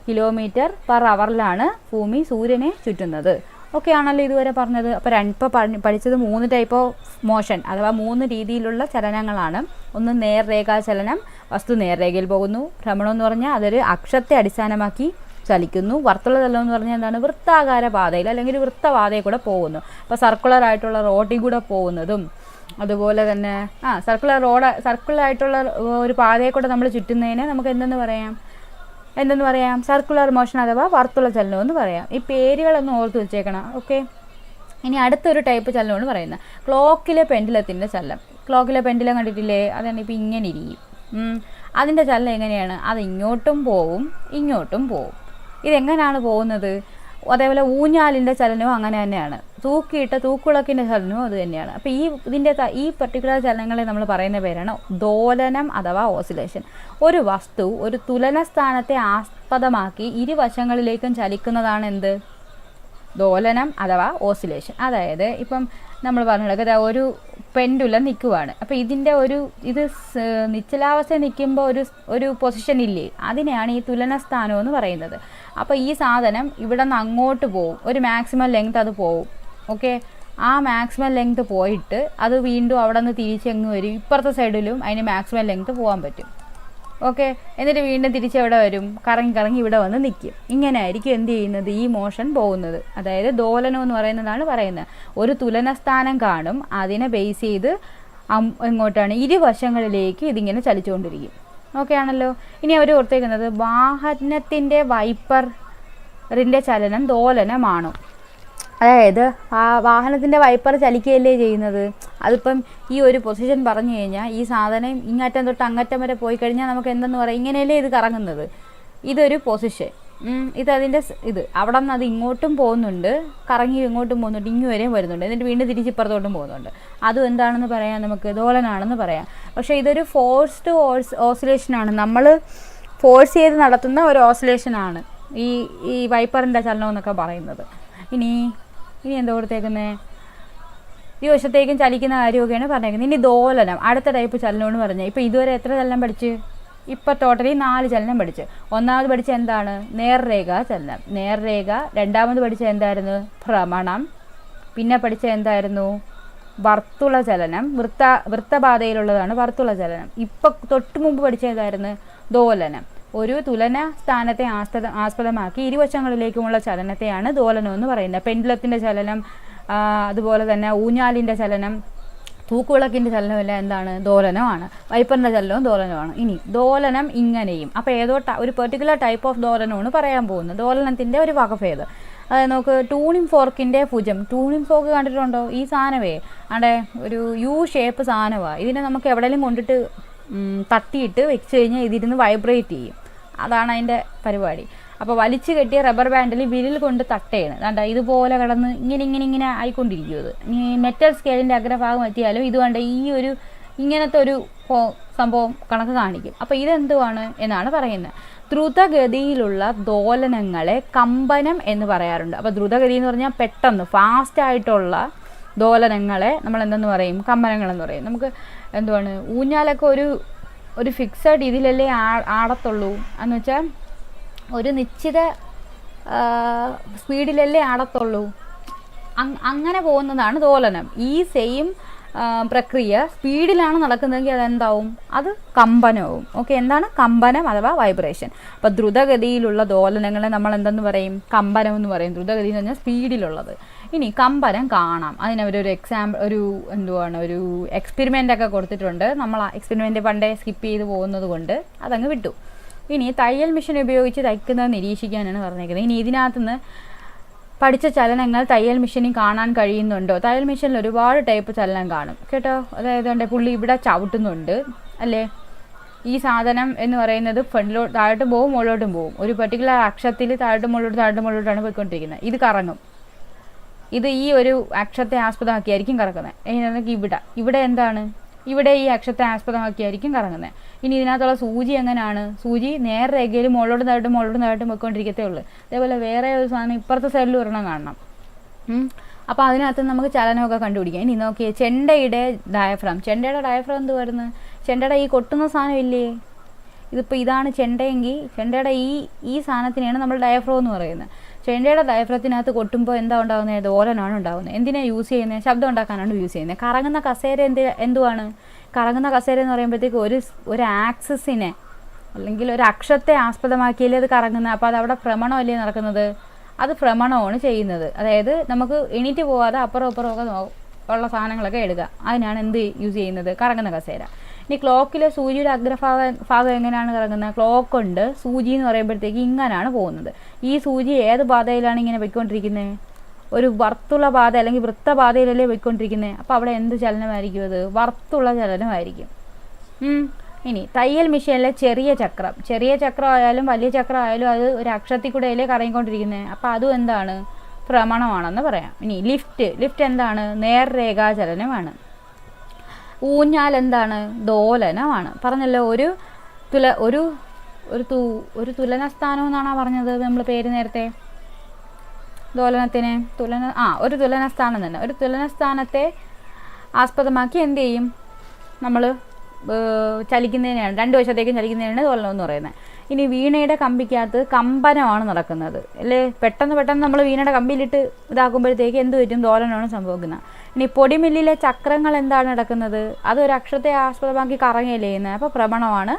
km/h ഭൂമി സൂര്യനെ ചുറ്റുന്നത്. ഓക്കെ ആണല്ലോ ഇതുവരെ പറഞ്ഞത്. അപ്പോൾ ഇപ്പോൾ പഠിച്ചത് 3 ടൈപ്പ് ഓഫ് മോഷൻ അഥവാ 3 രീതിയിലുള്ള ചലനങ്ങളാണ്. ഒന്ന് നേർരേഖാ ചലനം, വസ്തു നേർരേഖയിൽ പോകുന്നു. ഭ്രമണം എന്ന് പറഞ്ഞാൽ അതൊരു അക്ഷത്തെ അടിസ്ഥാനമാക്കി ചലിക്കുന്നു. വർത്തുള ചലനം എന്ന് പറഞ്ഞാൽ എന്താണ്? വൃത്താകാര പാതയിൽ അല്ലെങ്കിൽ വൃത്തപാതയിൽ കൂടെ പോകുന്നു. അപ്പോൾ സർക്കുലർ ആയിട്ടുള്ള റോഡിൽ കൂടെ പോകുന്നതും, അതുപോലെ തന്നെ സർക്കുലർ ആയിട്ടുള്ള ഒരു പാതയിൽ കൂടെ നമ്മൾ ചുറ്റുന്നതിനെ നമുക്ക് എന്തെന്ന് പറയാം? സർക്കുലർ മോഷൻ അഥവാ വർത്തുള ചലനം എന്ന് പറയാം. ഈ പേരുകളൊന്നും ഓർത്ത് വെച്ചേക്കണം. ഓക്കെ, ഇനി അടുത്തൊരു ടൈപ്പ് ചലനമാണ് പറയുന്നത് ക്ലോക്കിലെ പെൻഡുലത്തിൻ്റെ ചലനം. ക്ലോക്കിലെ പെൻഡുലം കണ്ടിട്ടില്ലേ? അതാണ് ഇപ്പോൾ ഇങ്ങനെ ഇരിക്കും. അതിൻ്റെ ചലനം എങ്ങനെയാണ്? അത് ഇങ്ങോട്ടും പോവും ഇങ്ങോട്ടും പോവും. ഇതെങ്ങനെയാണ് പോകുന്നത്? അതേപോലെ ഊഞ്ഞാലിൻ്റെ ചലനവും അങ്ങനെ തന്നെയാണ്. തൂക്കിയിട്ട തൂക്കുളക്കിൻ്റെ ചലനവും അത് തന്നെയാണ്. അപ്പോൾ ഈ പർട്ടിക്കുലർ ചലനങ്ങളെ നമ്മൾ പറയുന്ന പേരാണ് ദോലനം അഥവാ ഓസിലേഷൻ. ഒരു വസ്തു ഒരു തുലന സ്ഥാനത്തെ ആസ്പദമാക്കി ഇരുവശങ്ങളിലേക്കും ചലിക്കുന്നതാണ് എന്ത്? ദോലനം അഥവാ ഓസിലേഷൻ. അതായത് ഇപ്പം നമ്മൾ പറഞ്ഞിടക്കുക ഒരു പെൻഡുലം നിൽക്കുവാണ്. അപ്പോൾ ഇത് നിശ്ചലാവസ്ഥയിൽ നിൽക്കുമ്പോൾ ഒരു പൊസിഷൻ ഇല്ലേ, അതിനെയാണ് ഈ തുലന സ്ഥാനം എന്ന് പറയുന്നത്. അപ്പോൾ ഈ സാധനം ഇവിടെ നിന്ന് അങ്ങോട്ട് പോവും, ഒരു മാക്സിമം ലെങ്ത് അത് പോവും. ഓക്കെ, ആ മാക്സിമം ലെങ്ത് പോയിട്ട് അത് വീണ്ടും അവിടെ നിന്ന് തിരിച്ചെങ്ങ് വരും. ഇപ്പുറത്തെ സൈഡിലും അതിന് മാക്സിമം ലെങ്ത് പോകാൻ പറ്റും. ഓക്കെ, എന്നിട്ട് വീണ്ടും തിരിച്ചെവിടെ വരും? കറങ്ങി ഇവിടെ വന്ന് നിൽക്കും. ഇങ്ങനെ ആയിരിക്കും എന്ത് ചെയ്യുന്നത്? ഈ മോഷൻ പോകുന്നത്. അതായത് ദോലനം എന്ന് പറയുന്നത് ഒരു തുലനസ്ഥാനം കാണും, അതിനെ ബേസ് ചെയ്ത് എങ്ങോട്ടാണ്? ഇരുവശങ്ങളിലേക്ക് ഇതിങ്ങനെ ചലിച്ചുകൊണ്ടിരിക്കും. ഓക്കെ ആണല്ലോ. ഇനി അവർ ഓർത്തേക്കുന്നത് വാഹനത്തിൻ്റെ വൈപ്പറിൻ്റെ ചലനം ദോലനമാണോ? അതായത് വാഹനത്തിൻ്റെ വൈപ്പർ ചലിക്കുകയല്ലേ ചെയ്യുന്നത്. അതിപ്പം ഈ ഒരു പൊസിഷൻ പറഞ്ഞു കഴിഞ്ഞാൽ ഈ സാധനം ഇങ്ങറ്റം തൊട്ട് അങ്ങറ്റം വരെ പോയി കഴിഞ്ഞാൽ നമുക്ക് എന്തെന്ന് പറയാം? ഇങ്ങനെയല്ലേ ഇത് കറങ്ങുന്നത്. ഇതൊരു പൊസിഷൻ. ഇതതിൻ്റെ അവിടെ നിന്ന് അത് ഇങ്ങോട്ടും പോകുന്നുണ്ട്, കറങ്ങി ഇങ്ങോട്ടും പോകുന്നുണ്ട്, ഇങ്ങ് വരെയും വരുന്നുണ്ട്, എന്നിട്ട് വീണ്ടും തിരിച്ചിപ്പുറത്തോട്ടും പോകുന്നുണ്ട്. അതും എന്താണെന്ന് പറയാം? നമുക്ക് ദോലനാണെന്ന് പറയാം. പക്ഷേ ഇതൊരു ഫോഴ്സ്ഡ് ഓസിലേഷനാണ്. നമ്മൾ ഫോഴ്സ് ചെയ്ത് നടത്തുന്ന ഒരു ഓസിലേഷനാണ് ഈ വൈപ്പറിൻ്റെ ചലനം എന്നൊക്കെ പറയുന്നത്. ഇനി എന്താ കൊടുത്തേക്കുന്നത്? ഈ വശത്തേക്കും ചലിക്കുന്ന കാര്യമൊക്കെയാണ് പറഞ്ഞേക്കുന്നത്. ഇനി ദോലനം, അടുത്ത ടൈപ്പ് ചലനമെന്ന് പറഞ്ഞാൽ ഇപ്പോൾ ഇതുവരെ എത്ര ചലനം പഠിച്ച്? ഇപ്പോൾ ടോട്ടലി 4 ചലനം പഠിച്ച്. ഒന്നാമത് പഠിച്ച എന്താണ്? നേർരേഖാ ചലനം. നേർരേഖ. രണ്ടാമത് പഠിച്ച എന്തായിരുന്നു? ഭ്രമണം. പിന്നെ പഠിച്ച എന്തായിരുന്നു? വർത്തുള ചലനം. വൃത്തപാതയിലുള്ളതാണ് വർത്തുള ചലനം. ഇപ്പം തൊട്ട് മുമ്പ് പഠിച്ച ഏതായിരുന്നു? ദോലനം. ഒരു തുലന സ്ഥാനത്തെ ആസ്പദമാക്കി ഇരുവശങ്ങളിലേക്കുമുള്ള ചലനത്തെയാണ് ദോലനം എന്ന് പറയുന്നത്. പെൻഡുലത്തിൻ്റെ ചലനം, അതുപോലെ തന്നെ ഊഞ്ഞാലിൻ്റെ ചലനം, തൂക്കുവിളക്കിൻ്റെ ചലനമെല്ലാം എന്താണ്? ദോലനമാണ്. വൈപ്പറിൻ്റെ ചലനവും ദോലനമാണ്. ഇനി ദോലനം ഇങ്ങനെയും. അപ്പോൾ ഒരു പെർട്ടിക്കുലർ ടൈപ്പ് ഓഫ് ദോലനമാണ് പറയാൻ പോകുന്നത്. ദോലനത്തിൻ്റെ ഒരു വകഭേദം. അതായത് നമുക്ക് ട്യൂണിംഗ് ഫോർക്കിൻ്റെ ഭുജം. ട്യൂണിംഗ് ഫോർക്ക് കണ്ടിട്ടുണ്ടോ? ഈ സാധനമേ അവിടെ ഒരു യു ഷേപ്പ് സാധനമാണ്. ഇതിനെ നമുക്ക് എവിടെയെങ്കിലും കൊണ്ടിട്ട് തട്ടിയിട്ട് വെച്ച് കഴിഞ്ഞാൽ ഇതിരുന്ന് വൈബ്രേറ്റ് ചെയ്യും. അതാണ് അതിൻ്റെ പരിപാടി. അപ്പോൾ വലിച്ചു കെട്ടിയ റബ്ബർ ബാൻഡിൽ വിരൽ കൊണ്ട് തട്ടയാണ്. കണ്ട ഇതുപോലെ കിടന്ന് ഇങ്ങനെ ആയിക്കൊണ്ടിരിക്കും. അത് ഈ മെറ്റൽ സ്കെയിലിൻ്റെ അഗ്രഭാഗം എത്തിയാലും ഇത് കണ്ട ഈ ഒരു ഇങ്ങനത്തെ ഒരു സംഭവം കണക്ക് കാണിക്കും. അപ്പോൾ ഇതെന്തുവാണ് എന്നാണ് പറയുന്നത്. ദ്രുതഗതിയിലുള്ള ദോലനങ്ങളെ കമ്പനം എന്ന് പറയാറുണ്ട്. അപ്പോൾ ദ്രുതഗതി എന്ന് പറഞ്ഞാൽ പെട്ടെന്ന് ഫാസ്റ്റായിട്ടുള്ള ദോലനങ്ങളെ നമ്മൾ എന്തെന്ന് പറയും? കമ്പനങ്ങളെന്ന് പറയും. നമുക്ക് എന്തുവാണ്, ഊഞ്ഞാലൊക്കെ ഒരു ഫിക്സഡ് ഇതിലല്ലേ ആടത്തുള്ളൂ. എന്ന് വെച്ചാൽ ഒരു നിശ്ചിത സ്പീഡിലല്ലേ ആടത്തുള്ളൂ. അങ്ങനെ പോകുന്നതാണ് ദോലനം. ഈ സെയിം പ്രക്രിയ സ്പീഡിലാണ് നടക്കുന്നതെങ്കിൽ അതെന്താവും? അത് കമ്പനവും. ഓക്കെ, എന്താണ് കമ്പനം അഥവാ വൈബ്രേഷൻ. അപ്പോൾ ദ്രുതഗതിയിലുള്ള ദോലനങ്ങളെ നമ്മൾ എന്തെന്ന് പറയും? കമ്പനം എന്ന് പറയും. ദ്രുതഗതി എന്ന് പറഞ്ഞാൽ സ്പീഡിലുള്ളത്. ഇനി കമ്പനം കാണാം. അതിനവരൊരു ഒരു എക്സ്പെരിമെൻ്റ് ഒക്കെ കൊടുത്തിട്ടുണ്ട്. നമ്മൾ ആ എക്സ്പെരിമെൻ്റ് പണ്ടേ സ്കിപ്പ് ചെയ്ത് പോകുന്നത് കൊണ്ട് അതങ്ങ് വിട്ടു. ഇനി തയ്യൽ മെഷീൻ ഉപയോഗിച്ച് തയ്ക്കുന്നത് നിരീക്ഷിക്കാനാണ് പറഞ്ഞേക്കുന്നത്. ഇനി ഇതിനകത്തുനിന്ന് പഠിച്ച ചലനങ്ങൾ തയ്യൽ മെഷീനിൽ കാണാൻ കഴിയുന്നുണ്ടോ? തയ്യൽ മെഷീനിൽ ഒരുപാട് ടൈപ്പ് ചലനം കാണും കേട്ടോ. അതായത് പുള്ളി ഇവിടെ ചവിട്ടുന്നുണ്ട് അല്ലേ. ഈ സാധനം എന്ന് പറയുന്നത് ഫ്രണ്ടിലോട്ട് താഴോട്ടും പോവും മുകളിലോട്ടും പോവും. ഒരു പെർട്ടിക്കുലർ അക്ഷത്തിൽ താഴോട്ടും മുകളിലോട്ടാണ് പോയിക്കൊണ്ടിരിക്കുന്നത്. ഇത് കറങ്ങും. ഇത് ഈ ഒരു അക്ഷത്തെ ആസ്പദമാക്കിയായിരിക്കും കറങ്ങുന്നത്. ഇവിടെ എന്താണ്? ഇവിടെ ഈ അക്ഷത്തെ ആസ്പദമാക്കിയായിരിക്കും കറങ്ങുന്നത്. ഇനി ഇതിനകത്തുള്ള സൂചി എങ്ങനെയാണ്? സൂചി നേർരേഖയിൽ മുകളിലോട്ടും താഴോട്ടും പോയിക്കൊണ്ടിരിക്കത്തേ ഉള്ളൂ. അതേപോലെ വേറെ ഒരു സാധനം ഇപ്പുറത്തെ സൈഡിൽ ഒരെണ്ണം കാണണം. അപ്പോൾ അതിനകത്ത് നമുക്ക് ചലനമൊക്കെ കണ്ടുപിടിക്കാം. ഇനി നോക്കിയേ, ചെണ്ടയുടെ ഡയഫ്രം എന്ത് വരുന്നത്? ചെണ്ടയുടെ ഈ കൊട്ടുന്ന സാധനം ഇല്ലേ, ഇതിപ്പോൾ ഇതാണ് ചെണ്ടയെങ്കിൽ ചെണ്ടയുടെ ഈ സാധനത്തിനെയാണ് നമ്മൾ ഡയഫ്രം എന്ന് പറയുന്നത്. ചെണ്ടയുടെ ഡയഫ്രത്തിനകത്ത് കൊട്ടുമ്പോൾ എന്താ ഉണ്ടാകുന്നത്? ദോലനമാണ് ഉണ്ടാകുന്നത്. എന്തിനാണ് യൂസ് ചെയ്യുന്നത്? ശബ്ദം ഉണ്ടാക്കാനാണ് യൂസ് ചെയ്യുന്നത്. കറങ്ങുന്ന കസേര എന്തുവാണ്? കറങ്ങുന്ന കസേര എന്ന് പറയുമ്പോഴത്തേക്ക് ഒരു ആക്സിസിനെ അല്ലെങ്കിൽ ഒരു അക്ഷത്തെ ആസ്പദമാക്കിയല്ലേ അത് കറങ്ങുന്നത്. അപ്പോൾ അത് അവിടെ ഭ്രമണമല്ലേ നടക്കുന്നത്? അത് ഭ്രമണമാണ് ചെയ്യുന്നത്. അതായത് നമുക്ക് എണീറ്റ് പോകാതെ അപ്പുറം ഒക്കെ ഉള്ള സാധനങ്ങളൊക്കെ എടുക്കുക. അതിനാണ് എന്ത് യൂസ് ചെയ്യുന്നത്? കറങ്ങുന്ന കസേര. ഇനി ക്ലോക്കിലെ സൂചിയുടെ ഭാഗം എങ്ങനെയാണ് കറങ്ങുന്നത്? ക്ലോക്കുണ്ട്. സൂചി എന്ന് പറയുമ്പോഴത്തേക്ക് ഇങ്ങനെയാണ് പോകുന്നത്. ഈ സൂചി ഏത് പാതയിലാണ് ഇങ്ങനെ പോയിക്കൊണ്ടിരിക്കുന്നത്? ഒരു വർത്തുള്ള പാത അല്ലെങ്കിൽ വൃത്തപാതയിലല്ലേ പോയിക്കൊണ്ടിരിക്കുന്നത്. അപ്പോൾ അവിടെ എന്ത് ചലനമായിരിക്കും? അത് വർത്തുള്ള ചലനമായിരിക്കും. ഇനി തയ്യൽ മെഷീനിലെ ചെറിയ ചക്രം ആയാലും വലിയ ചക്രം ആയാലും അത് ഒരു അക്ഷത്തിൽ കൂടെ അല്ലേ കറങ്ങിക്കൊണ്ടിരിക്കുന്നത്. അപ്പോൾ അതും എന്താണ്? ഭ്രമണമാണെന്ന് പറയാം. ഇനി ലിഫ്റ്റ് എന്താണ്? നേർരേഖാ ചലനമാണ്. ഊഞ്ഞാൽ എന്താണ്? ദോലനമാണ്. പറഞ്ഞല്ലോ, ഒരു തുലനസ്ഥാനം എന്നാണോ പറഞ്ഞത് നമ്മൾ പേര് നേരത്തെ? ദോലനത്തിന് ഒരു തുലനസ്ഥാനം തന്നെ. ഒരു തുലനസ്ഥാനത്തെ ആസ്പദമാക്കി എന്ത് ചെയ്യും? നമ്മൾ ചലിക്കുന്നതിനാണ്, രണ്ട് വശത്തേക്കും ചലിക്കുന്നതിനാണ് ദോലനം എന്ന് പറയുന്നത്. ഇനി വീണയുടെ കമ്പിക്കകത്ത് കമ്പനമാണ് നടക്കുന്നത് അല്ലേ. പെട്ടെന്ന് നമ്മൾ വീണയുടെ കമ്പിയിലിട്ട് ഇതാക്കുമ്പോഴത്തേക്ക് എന്ത് പറ്റും? ദോലനമാണ് സംഭവിക്കുന്നത്. ഇനി പൊടിമില്ലിലെ ചക്രങ്ങൾ എന്താണ് നടക്കുന്നത്? അതൊരു അക്ഷരത്തെ ആസ്പദമാക്കി കറങ്ങുകയല്ലേ ചെയ്യുന്നത്. അപ്പോൾ ഭ്രമണമാണ്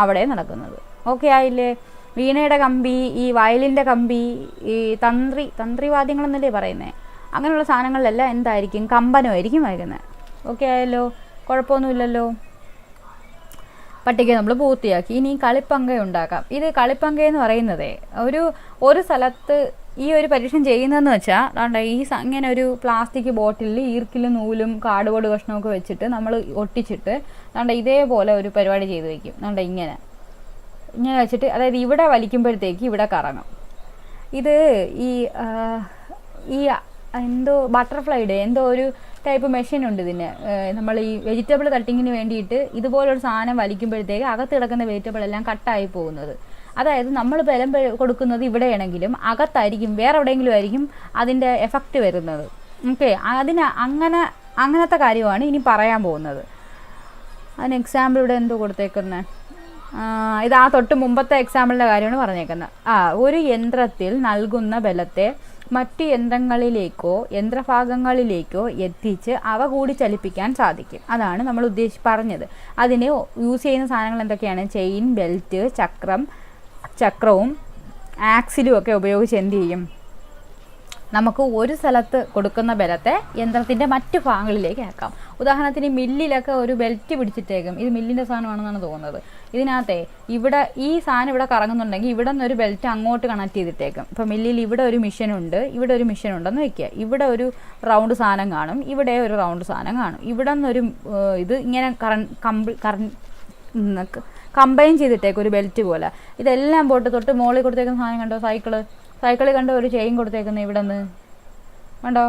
അവിടെ നടക്കുന്നത്. ഓക്കെ ആയില്ലേ? വീണയുടെ കമ്പി, ഈ വയലിൻ്റെ കമ്പി, ഈ തന്ത്രിവാദ്യങ്ങളെന്നല്ലേ പറയുന്നത്. അങ്ങനെയുള്ള സാധനങ്ങളിലെല്ലാം എന്തായിരിക്കും? കമ്പനമായിരിക്കും വരുന്നത്. ഓക്കെ ആയല്ലോ? കുഴപ്പമൊന്നുമില്ലല്ലോ. പട്ടിക നമ്മൾ പൂർത്തിയാക്കി. ഇനി കളിപ്പങ്ക ഉണ്ടാക്കാം. ഇത് കളിപ്പങ്ക എന്ന് പറയുന്നത് ഒരു സ്ഥലത്ത് ഈ ഒരു പരീക്ഷണം ചെയ്യുന്നതെന്ന് വെച്ചാൽ ഇങ്ങനെ ഒരു പ്ലാസ്റ്റിക് ബോട്ടിലിൽ ഈർക്കിലും നൂലും കാർഡ്ബോർഡ് കഷ്ണമൊക്കെ വെച്ചിട്ട് നമ്മൾ ഒട്ടിച്ചിട്ട് ഇതേപോലെ ഒരു പരിപാടി ചെയ്ത് വയ്ക്കും. ഇങ്ങനെ വെച്ചിട്ട്, അതായത് ഇവിടെ വലിക്കുമ്പോഴത്തേക്ക് ഇവിടെ കറങ്ങും. ഇത് ഈ എന്തോ ബട്ടർഫ്ലൈയുടെ ഒരു ടൈപ്പ് മെഷീൻ ഉണ്ട് ഇതിന്. നമ്മൾ ഈ വെജിറ്റബിൾ കട്ടിങ്ങിന് വേണ്ടിയിട്ട് ഇതുപോലൊരു സാധനം വലിക്കുമ്പോഴത്തേക്ക് അകത്ത് കിടക്കുന്ന വെജിറ്റബിൾ എല്ലാം കട്ടായി പോകുന്നത്. അതായത് നമ്മൾ ബലം കൊടുക്കുന്നത് ഇവിടെയാണെങ്കിലും അകത്തായിരിക്കും, വേറെ എവിടെയെങ്കിലും ആയിരിക്കും അതിൻ്റെ എഫക്റ്റ് വരുന്നത്. ഓക്കെ, അങ്ങനത്തെ കാര്യമാണ് ഇനി പറയാൻ പോകുന്നത്. അതിന് എക്സാമ്പിൾ ഇവിടെ എന്തോ കൊടുത്തേക്കുന്നത്? ഇത് തൊട്ട് മുമ്പത്തെ എക്സാമ്പിളിൻ്റെ കാര്യമാണ് പറഞ്ഞേക്കുന്നത്. ഒരു യന്ത്രത്തിൽ നൽകുന്ന ബലത്തെ മറ്റ് യന്ത്രങ്ങളിലേക്കോ യന്ത്രഭാഗങ്ങളിലേക്കോ എത്തിച്ച് അവ കൂടി ചലിപ്പിക്കാൻ സാധിക്കും. അതാണ് നമ്മൾ പറഞ്ഞത്. അതിന് യൂസ് ചെയ്യുന്ന സാധനങ്ങൾ എന്തൊക്കെയാണ്? ചെയിൻ, ബെൽറ്റ്, ചക്രവും ആക്സിലും ഒക്കെ ഉപയോഗിച്ച് എന്ത് ചെയ്യും? നമുക്ക് ഒരു സ്ഥലത്ത് കൊടുക്കുന്ന ബലത്തെ യന്ത്രത്തിൻ്റെ മറ്റു ഭാഗങ്ങളിലേക്ക് ആക്കാം. ഉദാഹരണത്തിന് മില്ലിലൊക്കെ ഒരു ബെൽറ്റ് പിടിച്ചിട്ടേക്കും. ഇത് മില്ലിൻ്റെ സാധനമാണെന്നാണ് തോന്നുന്നത്. ഇതിനകത്തെ ഇവിടെ ഈ സാധനം ഇവിടെ കറങ്ങുന്നുണ്ടെങ്കിൽ ഇവിടെ നിന്നൊരു ബെൽറ്റ് അങ്ങോട്ട് കണക്ട് ചെയ്തിട്ടേക്കും. ഇപ്പോൾ മില്ലിൽ ഇവിടെ ഒരു മെഷീനുണ്ട്, ഇവിടെ ഒരു മെഷീൻ ഉണ്ടെന്ന് വയ്ക്കുക. ഇവിടെ ഒരു റൗണ്ട് സാധനം കാണും, ഇവിടെ ഒരു റൗണ്ട് സാധനം കാണും. ഇവിടെ നിന്നൊരു ഇത് ഇങ്ങനെ കമ്പൈൻ ചെയ്തിട്ടേക്കും ഒരു ബെൽറ്റ് പോലെ. ഇതെല്ലാം പോട്ട് തൊട്ട് മുകളിൽ കൊടുത്തേക്കുന്ന സാധനം കണ്ടോ? സൈക്കിളിൽ കണ്ടോ ഒരു ചെയിൻ കൊടുത്തേക്കുന്നത് ഇവിടെ നിന്ന് കണ്ടോ?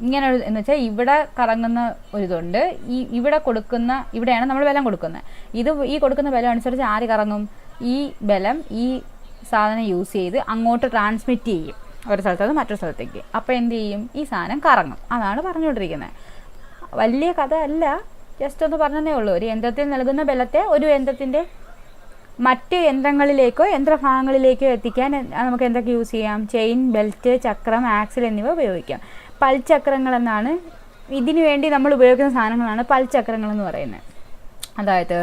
ഇങ്ങനെ എന്ന് വെച്ചാൽ ഇവിടെ കറങ്ങുന്ന ഒരിതുണ്ട്. ഇവിടെ കൊടുക്കുന്ന ഇവിടെയാണ് നമ്മൾ ബലം കൊടുക്കുന്നത്. ഈ കൊടുക്കുന്ന ബലം അനുസരിച്ച് ആര് കറങ്ങും? ഈ ബലം ഈ സാധനം യൂസ് ചെയ്ത് അങ്ങോട്ട് ട്രാൻസ്മിറ്റ് ചെയ്യും ഒരു സ്ഥലത്ത് നിന്ന് മറ്റൊരു സ്ഥലത്തേക്ക്. അപ്പോൾ എന്ത് ചെയ്യും? ഈ സാധനം കറങ്ങും. അതാണ് പറഞ്ഞുകൊണ്ടിരിക്കുന്നത്. വലിയ കഥ അല്ല, ജസ്റ്റ് ഒന്ന് പറഞ്ഞതേ ഉള്ളൂ. ഒരു യന്ത്രത്തിൽ നൽകുന്ന ബലത്തെ ഒരു യന്ത്രത്തിൻ്റെ മറ്റ് യന്ത്രങ്ങളിലേക്കോ യന്ത്രഭാഗങ്ങളിലേക്കോ എത്തിക്കാൻ നമുക്ക് എന്തൊക്കെ യൂസ് ചെയ്യാം? ചെയിൻ, ബെൽറ്റ്, ചക്രം, ആക്സിൽ എന്നിവ ഉപയോഗിക്കാം. പൽചക്രങ്ങൾ എന്നാണ് ഇതിനു വേണ്ടി നമ്മൾ ഉപയോഗിക്കുന്ന സാധനങ്ങളാണ് പൽചക്രങ്ങൾ എന്ന് പറയുന്നത്. അതായത്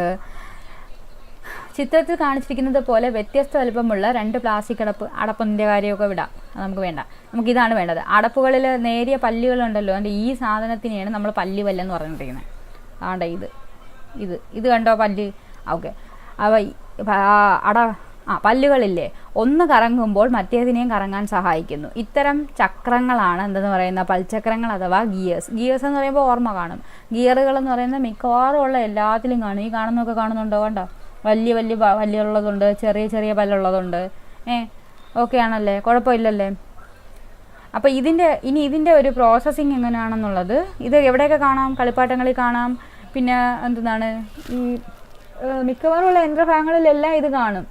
ചിത്രത്തിൽ കാണിച്ചിരിക്കുന്നത് പോലെ വ്യത്യസ്ത വലുപ്പമുള്ള 2 പ്ലാസ്റ്റിക് അടപ്പിൻ്റെ കാര്യമൊക്കെ വിടാം. അത് നമുക്ക് വേണ്ട. നമുക്കിതാണ് വേണ്ടത്. അടപ്പുകളിൽ നേരിയ പല്ലുകളുണ്ടല്ലോ, അതുകൊണ്ട് ഈ സാധനത്തിനെയാണ് നമ്മൾ പല്ലുവല്ലെന്ന് പറഞ്ഞിരിക്കുന്നത്. ആണ്ടെ ഇത് കണ്ടോ പല്ല്? ഓക്കെ. പല്ലുകളില്ലേ, ഒന്ന് കറങ്ങുമ്പോൾ മറ്റേതിനെയും കറങ്ങാൻ സഹായിക്കുന്നു. ഇത്തരം ചക്രങ്ങളാണ് എന്തെന്ന് പറയുന്ന പൽചക്രങ്ങൾ അഥവാ ഗിയേഴ്സ്. ഗിയേഴ്സ് എന്ന് പറയുമ്പോൾ ഓർമ്മ കാണും. ഗിയറുകൾ എന്ന് പറയുന്നത് മിക്കവാറും ഉള്ള എല്ലാത്തിലും കാണും. ഈ കാണുന്നതൊക്കെ കാണുന്നുണ്ടോ? കണ്ടോ? വലിയ പല്ലുള്ളതുണ്ട്, ചെറിയ പല്ലുള്ളതുണ്ട്. ഓക്കെ ആണല്ലേ? കുഴപ്പമില്ലല്ലേ? അപ്പോൾ ഇതിൻ്റെ ഒരു പ്രോസസ്സിങ് എങ്ങനെയാണെന്നുള്ളത് ഇത് എവിടെയൊക്കെ കാണാം? കളിപ്പാട്ടങ്ങളിൽ കാണാം. പിന്നെ എന്താണ് ഈ മിക്കവാറുമുള്ള യന്ത്രഭാഗങ്ങളിലെല്ലാം ഇത് കാണും.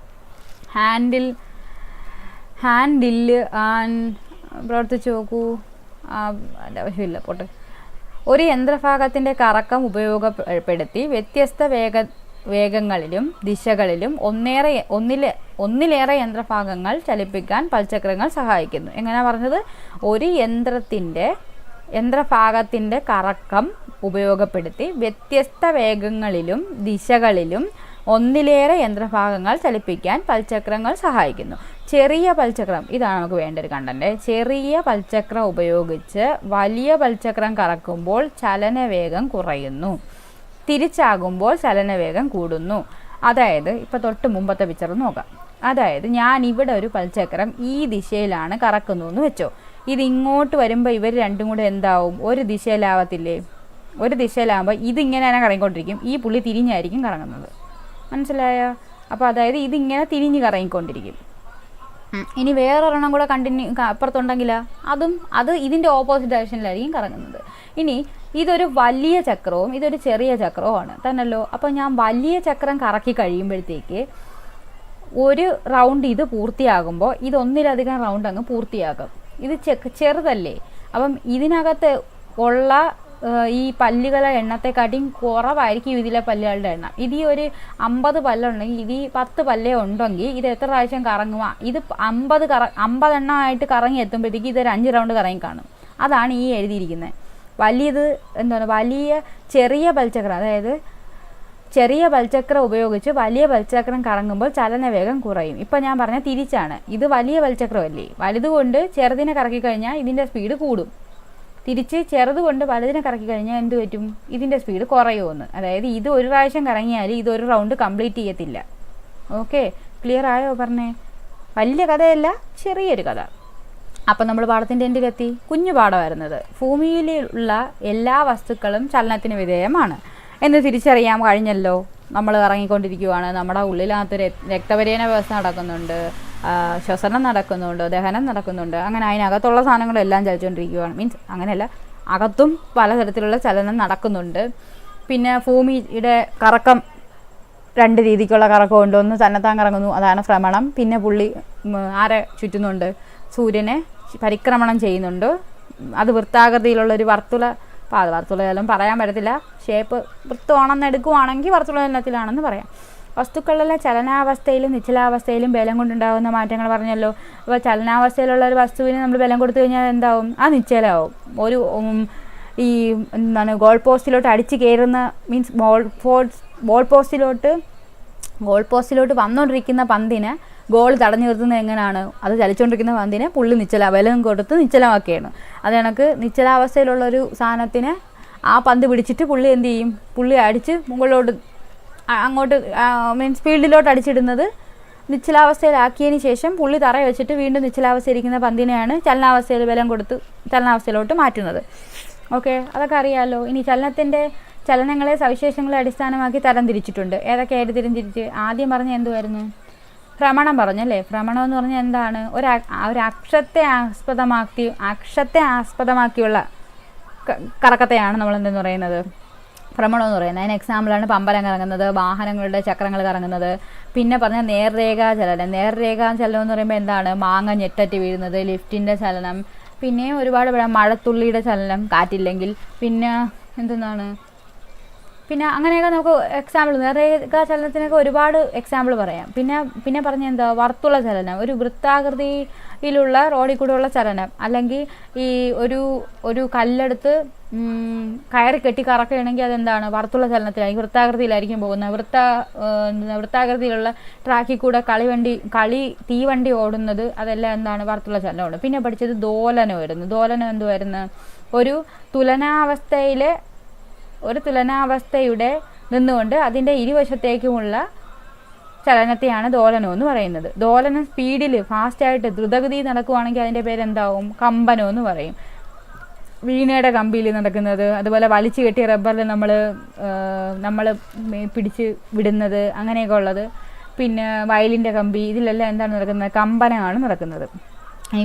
ഹാൻഡില് പ്രവർത്തിച്ച് നോക്കൂ. ആവശ്യമില്ല, പോട്ടെ. ഒരു യന്ത്രഭാഗത്തിൻ്റെ കറക്കം ഉപയോഗപ്പെടുത്തി വ്യത്യസ്ത വേഗങ്ങളിലും ദിശകളിലും ഒന്നിലേറെ യന്ത്രഭാഗങ്ങൾ ചലിപ്പിക്കാൻ പൽചക്രങ്ങൾ സഹായിക്കുന്നു. എങ്ങനെയാണ് പറഞ്ഞത്? ഒരു യന്ത്രഭാഗത്തിൻ്റെ കറക്കം ഉപയോഗപ്പെടുത്തി വ്യത്യസ്ത വേഗങ്ങളിലും ദിശകളിലും ഒന്നിലേറെ യന്ത്രഭാഗങ്ങൾ ചലിപ്പിക്കാൻ പൽചക്രങ്ങൾ സഹായിക്കുന്നു. ചെറിയ പൽചക്രം, ഇതാണ് നമുക്ക് വേണ്ട ഒരു കണ്ടന്റ്. ചെറിയ പൽചക്രം ഉപയോഗിച്ച് വലിയ പൽചക്രം കറക്കുമ്പോൾ ചലനവേഗം കുറയുന്നു, തിരിച്ചാകുമ്പോൾ ചലനവേഗം കൂടുന്നു. അതായത് ഇപ്പോൾ തൊട്ട് മുമ്പത്തെ പിക്ചർ നോക്കാം. അതായത് ഞാൻ ഇവിടെ ഒരു പൽചക്രം ഈ ദിശയിലാണ് കറക്കുന്നു എന്ന് വെച്ചോ. ഇതിങ്ങോട്ട് വരുമ്പോൾ ഇവർ രണ്ടും കൂടെ എന്താവും? ഒരു ദിശയിലാവത്തില്ലേ? ഒരു ദിശയിലാകുമ്പോൾ ഇതിങ്ങനെ തന്നെ കറങ്ങിക്കൊണ്ടിരിക്കും. ഈ പുള്ളി തിരിഞ്ഞായിരിക്കും കറങ്ങുന്നത്. മനസ്സിലായോ? അപ്പോൾ അതായത് ഇതിങ്ങനെ തിരിഞ്ഞ് കറങ്ങിക്കൊണ്ടിരിക്കും. ഇനി വേറൊരെണ്ണം കൂടെ അപ്പുറത്തുണ്ടെങ്കിൽ അത് ഇതിൻ്റെ ഓപ്പോസിറ്റ് ഡയറക്ഷനിലായിരിക്കും കറങ്ങുന്നത്. ഇനി ഇതൊരു വലിയ ചക്രവും ഇതൊരു ചെറിയ ചക്രവുമാണ് തന്നല്ലോ. അപ്പോൾ ഞാൻ വലിയ ചക്രം കറക്കി കഴിയുമ്പോഴത്തേക്ക് ഒരു റൗണ്ട് ഇത് പൂർത്തിയാകുമ്പോൾ ഇതൊന്നിലധികം റൗണ്ട് അങ്ങ് പൂർത്തിയാകും. ഇത് ചെറുതല്ലേ, അപ്പം ഇതിനകത്ത് ഉള്ള ഈ പല്ലുകളുടെ എണ്ണത്തെക്കാട്ടിയും കുറവായിരിക്കും ഇതിലെ പല്ലുകളുടെ എണ്ണം. ഇത് ഒരു 50 പല്ലുണ്ടെങ്കിൽ ഇത് 10 പല്ലേ ഉണ്ടെങ്കിൽ ഇത് എത്ര പ്രാവശ്യം കറങ്ങുക? ഇത് 50 എണ്ണമായിട്ട് കറങ്ങി എത്തുമ്പോഴത്തേക്ക് ഇതൊരു 5 റൗണ്ട് കറങ്ങി കാണും. അതാണ് ഈ എഴുതിയിരിക്കുന്നത്. ചെറിയ പൽചക്രം, അതായത് ചെറിയ പൽചക്രം ഉപയോഗിച്ച് വലിയ പൽചക്രം കറങ്ങുമ്പോൾ ചലനവേഗം കുറയും. ഇപ്പം ഞാൻ പറഞ്ഞ തിരിച്ചാണ്. ഇത് വലിയ പൽചക്രമല്ലേ, വലുതുകൊണ്ട് ചെറുതിനെ കറക്കി കഴിഞ്ഞാൽ ഇതിൻ്റെ സ്പീഡ് കൂടും. തിരിച്ച് ചെറുതുകൊണ്ട് വലുതിനെ കറക്കി കഴിഞ്ഞാൽ എന്ത് പറ്റും? ഇതിൻ്റെ സ്പീഡ് കുറയുമെന്ന്. അതായത് ഇത് ഒരു പ്രാവശ്യം കറങ്ങിയാൽ ഇതൊരു റൗണ്ട് കംപ്ലീറ്റ് ചെയ്യത്തില്ല. ഓക്കെ, ക്ലിയർ ആയോ? പറഞ്ഞേ. വലിയ കഥയല്ല, ചെറിയൊരു കഥ. അപ്പം നമ്മൾ പാഠത്തിൻ്റെ എൻഡിലെത്തി. കുഞ്ഞു പാഠമായിരുന്നത്. ഭൂമിയിലുള്ള എല്ലാ വസ്തുക്കളും ചലനത്തിന് വിധേയമാണ് എന്ന് തിരിച്ചറിയാൻ കഴിഞ്ഞല്ലോ. നമ്മൾ ഇറങ്ങിക്കൊണ്ടിരിക്കുകയാണ്. നമ്മുടെ ഉള്ളിനകത്ത് രക്തപര്യന വ്യവസ്ഥ നടക്കുന്നുണ്ട്, ശ്വസനം നടക്കുന്നുണ്ട്, ദഹനം നടക്കുന്നുണ്ട്. അങ്ങനെ അതിനകത്തുള്ള സാധനങ്ങളെല്ലാം ചലിച്ചുകൊണ്ടിരിക്കുകയാണ്. മീൻസ് അങ്ങനെയല്ല, അകത്തും പലതരത്തിലുള്ള ചലനം നടക്കുന്നുണ്ട്. പിന്നെ ഭൂമിയുടെ കറക്കം 2 രീതിക്കുള്ള കറക്കമുണ്ട്. ഒന്ന് തന്നെത്താൻ കറങ്ങുന്നു, അതാണ് ഭ്രമണം. പിന്നെ പുള്ളി ആരെ ചുറ്റുന്നുണ്ട്? സൂര്യനെ പരിക്രമണം ചെയ്യുന്നുണ്ട്. അത് വൃത്താകൃതിയിലുള്ളൊരു വർത്തുളയെല്ലാം പറയാൻ പറ്റത്തില്ല. ഷേപ്പ് വൃത്തമാണെന്ന് എടുക്കുവാണെങ്കിൽ വർത്തുളത്തിലാണെന്ന് പറയാം. വസ്തുക്കളിലെ ചലനാവസ്ഥയിലും നിശ്ചലാവസ്ഥയിലും ബലം കൊണ്ടുണ്ടാകുന്ന മാറ്റങ്ങൾ പറഞ്ഞല്ലോ. അപ്പോൾ ചലനാവസ്ഥയിലുള്ള ഒരു വസ്തുവിന് നമ്മൾ ബലം കൊടുത്തു കഴിഞ്ഞാൽ എന്താവും? ആ നിശ്ചലാവും. ഒരു ഗോൾ പോസ്റ്റിലോട്ട് അടിച്ച് കയറുന്ന മീൻസ് ഗോൾ പോസ്റ്റിലോട്ട് വന്നുകൊണ്ടിരിക്കുന്ന പന്തിന് ഗോൾ തടഞ്ഞു നിർത്തുന്നത് എങ്ങനെയാണ്? അത് ചലിച്ചുകൊണ്ടിരിക്കുന്ന പന്തിനെ പുള്ളി ബലം കൊടുത്ത് നിശ്ചലമാക്കുകയാണ്. അത് കണക്ക് നിശ്ചലാവസ്ഥയിലുള്ളൊരു സാധനത്തിനെ ആ പന്ത് പിടിച്ചിട്ട് പുള്ളി എന്ത് ചെയ്യും? പുള്ളി അടിച്ച് മുകളിലോട്ട് അങ്ങോട്ട് മീൻസ് ഫീൽഡിലോട്ട് അടിച്ചിടുന്നത് നിശ്ചലാവസ്ഥയിലാക്കിയതിന് ശേഷം പുള്ളി തറ വെച്ചിട്ട് വീണ്ടും നിശ്ചലാവസ്ഥയിരിക്കുന്ന പന്തിനെയാണ് ചലനാവസ്ഥയിൽ ബലം കൊടുത്ത് ചലനാവസ്ഥയിലോട്ട് മാറ്റുന്നത്. ഓക്കെ, അതൊക്കെ അറിയാമല്ലോ. ഇനി ചലനങ്ങളെ സവിശേഷങ്ങളെ അടിസ്ഥാനമാക്കി തരം തിരിച്ചിട്ടുണ്ട്. ഏതൊക്കെയായിട്ട് തിരിച്ച് ആദ്യം പറഞ്ഞ എന്തുമായിരുന്നു? ഭ്രമണം പറഞ്ഞല്ലേ. ഭ്രമണം എന്ന് പറഞ്ഞാൽ എന്താണ്? ഒരു അക്ഷത്തെ ആസ്പദമാക്കിയുള്ള കറക്കത്തെയാണ് നമ്മൾ എന്തെന്ന് പറയുന്നത്? ഭ്രമണം എന്ന് പറയുന്നത്. അതിന് എക്സാമ്പിളാണ് പമ്പരം കറങ്ങുന്നത്, വാഹനങ്ങളുടെ ചക്രങ്ങൾ കറങ്ങുന്നത്. പിന്നെ പറഞ്ഞ നേർരേഖാ ചലനം. നേർരേഖാ ചലനം എന്ന് പറയുമ്പോൾ എന്താണ്? മാങ്ങ ഞെട്ടറ്റ് വീഴുന്നത്, ലിഫ്റ്റിൻ്റെ ചലനം, പിന്നെ ഒരുപാട് മഴത്തുള്ളിയുടെ ചലനം കാറ്റില്ലെങ്കിൽ, പിന്നെ എന്തെന്നാണ്, പിന്നെ അങ്ങനെയൊക്കെ നമുക്ക് എക്സാമ്പിൾ, നേർരേഖാ ചലനത്തിനൊക്കെ ഒരുപാട് എക്സാമ്പിൾ പറയാം. പിന്നെ പറഞ്ഞ എന്താ? വർത്തുള ചലനം, ഒരു വൃത്താകൃതിയിലുള്ള റോഡിൽ കൂടെയുള്ള ചലനം. അല്ലെങ്കിൽ ഈ ഒരു കല്ലെടുത്ത് കയറി കെട്ടി കറക്കുകയാണെങ്കിൽ അതെന്താണ്? വർത്തുള ചലനത്തിലായിരിക്കും, വൃത്താകൃതിയിലായിരിക്കും പോകുന്നത്. വൃത്താകൃതിയിലുള്ള ട്രാക്കിൽ കൂടെ തീവണ്ടി ഓടുന്നത്, അതെല്ലാം എന്താണ്? വർത്തുള ചലനമാണ്. പിന്നെ പഠിച്ചത് ദോലനമായിരുന്നു. ദോലനം എന്തുവായിരുന്നു? ഒരു തുലനാവസ്ഥയുടെ നിന്നുകൊണ്ട് അതിൻ്റെ ഇരുവശത്തേക്കുമുള്ള ചലനത്തെയാണ് ദോലനം എന്ന് പറയുന്നത്. ദോലനം സ്പീഡിൽ ഫാസ്റ്റായിട്ട് ദ്രുതഗതി നടക്കുവാണെങ്കിൽ അതിൻ്റെ പേരെന്താവും? കമ്പനം എന്ന് പറയും. വീണയുടെ കമ്പിയിൽ നടക്കുന്നത്, അതുപോലെ വലിച്ചു കെട്ടിയ റബ്ബറിൽ നമ്മൾ പിടിച്ച് വിടുന്നത്, അങ്ങനെയൊക്കെ ഉള്ളത്. പിന്നെ വയലിൻ്റെ കമ്പി, ഇതിലെല്ലാം എന്താണ് നടക്കുന്നത്? കമ്പനമാണ് നടക്കുന്നത്.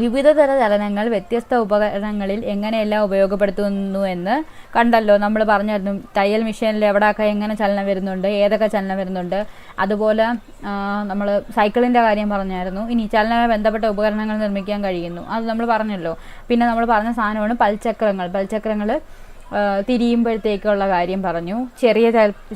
വിവിധതര ചലനങ്ങൾ വ്യത്യസ്ത ഉപകരണങ്ങളിൽ എങ്ങനെയെല്ലാം ഉപയോഗപ്പെടുത്തുന്നു എന്ന് കണ്ടല്ലോ. നമ്മൾ പറഞ്ഞായിരുന്നു തയ്യൽ മെഷീനിൽ എവിടെയൊക്കെ എങ്ങനെ ചലനം വരുന്നുണ്ട്, ഏതൊക്കെ ചലനം വരുന്നുണ്ട്. അതുപോലെ നമ്മൾ സൈക്കിളിൻ്റെ കാര്യം പറഞ്ഞായിരുന്നു. ഇനി ചലനവുമായി ബന്ധപ്പെട്ട ഉപകരണങ്ങൾ നിർമ്മിക്കാൻ കഴിയുന്നു, അത് നമ്മൾ പറഞ്ഞല്ലോ. പിന്നെ നമ്മൾ പറഞ്ഞ സാധനമാണ് പൽചക്രങ്ങൾ തിരിയുമ്പോഴത്തേക്കുള്ള കാര്യം പറഞ്ഞു.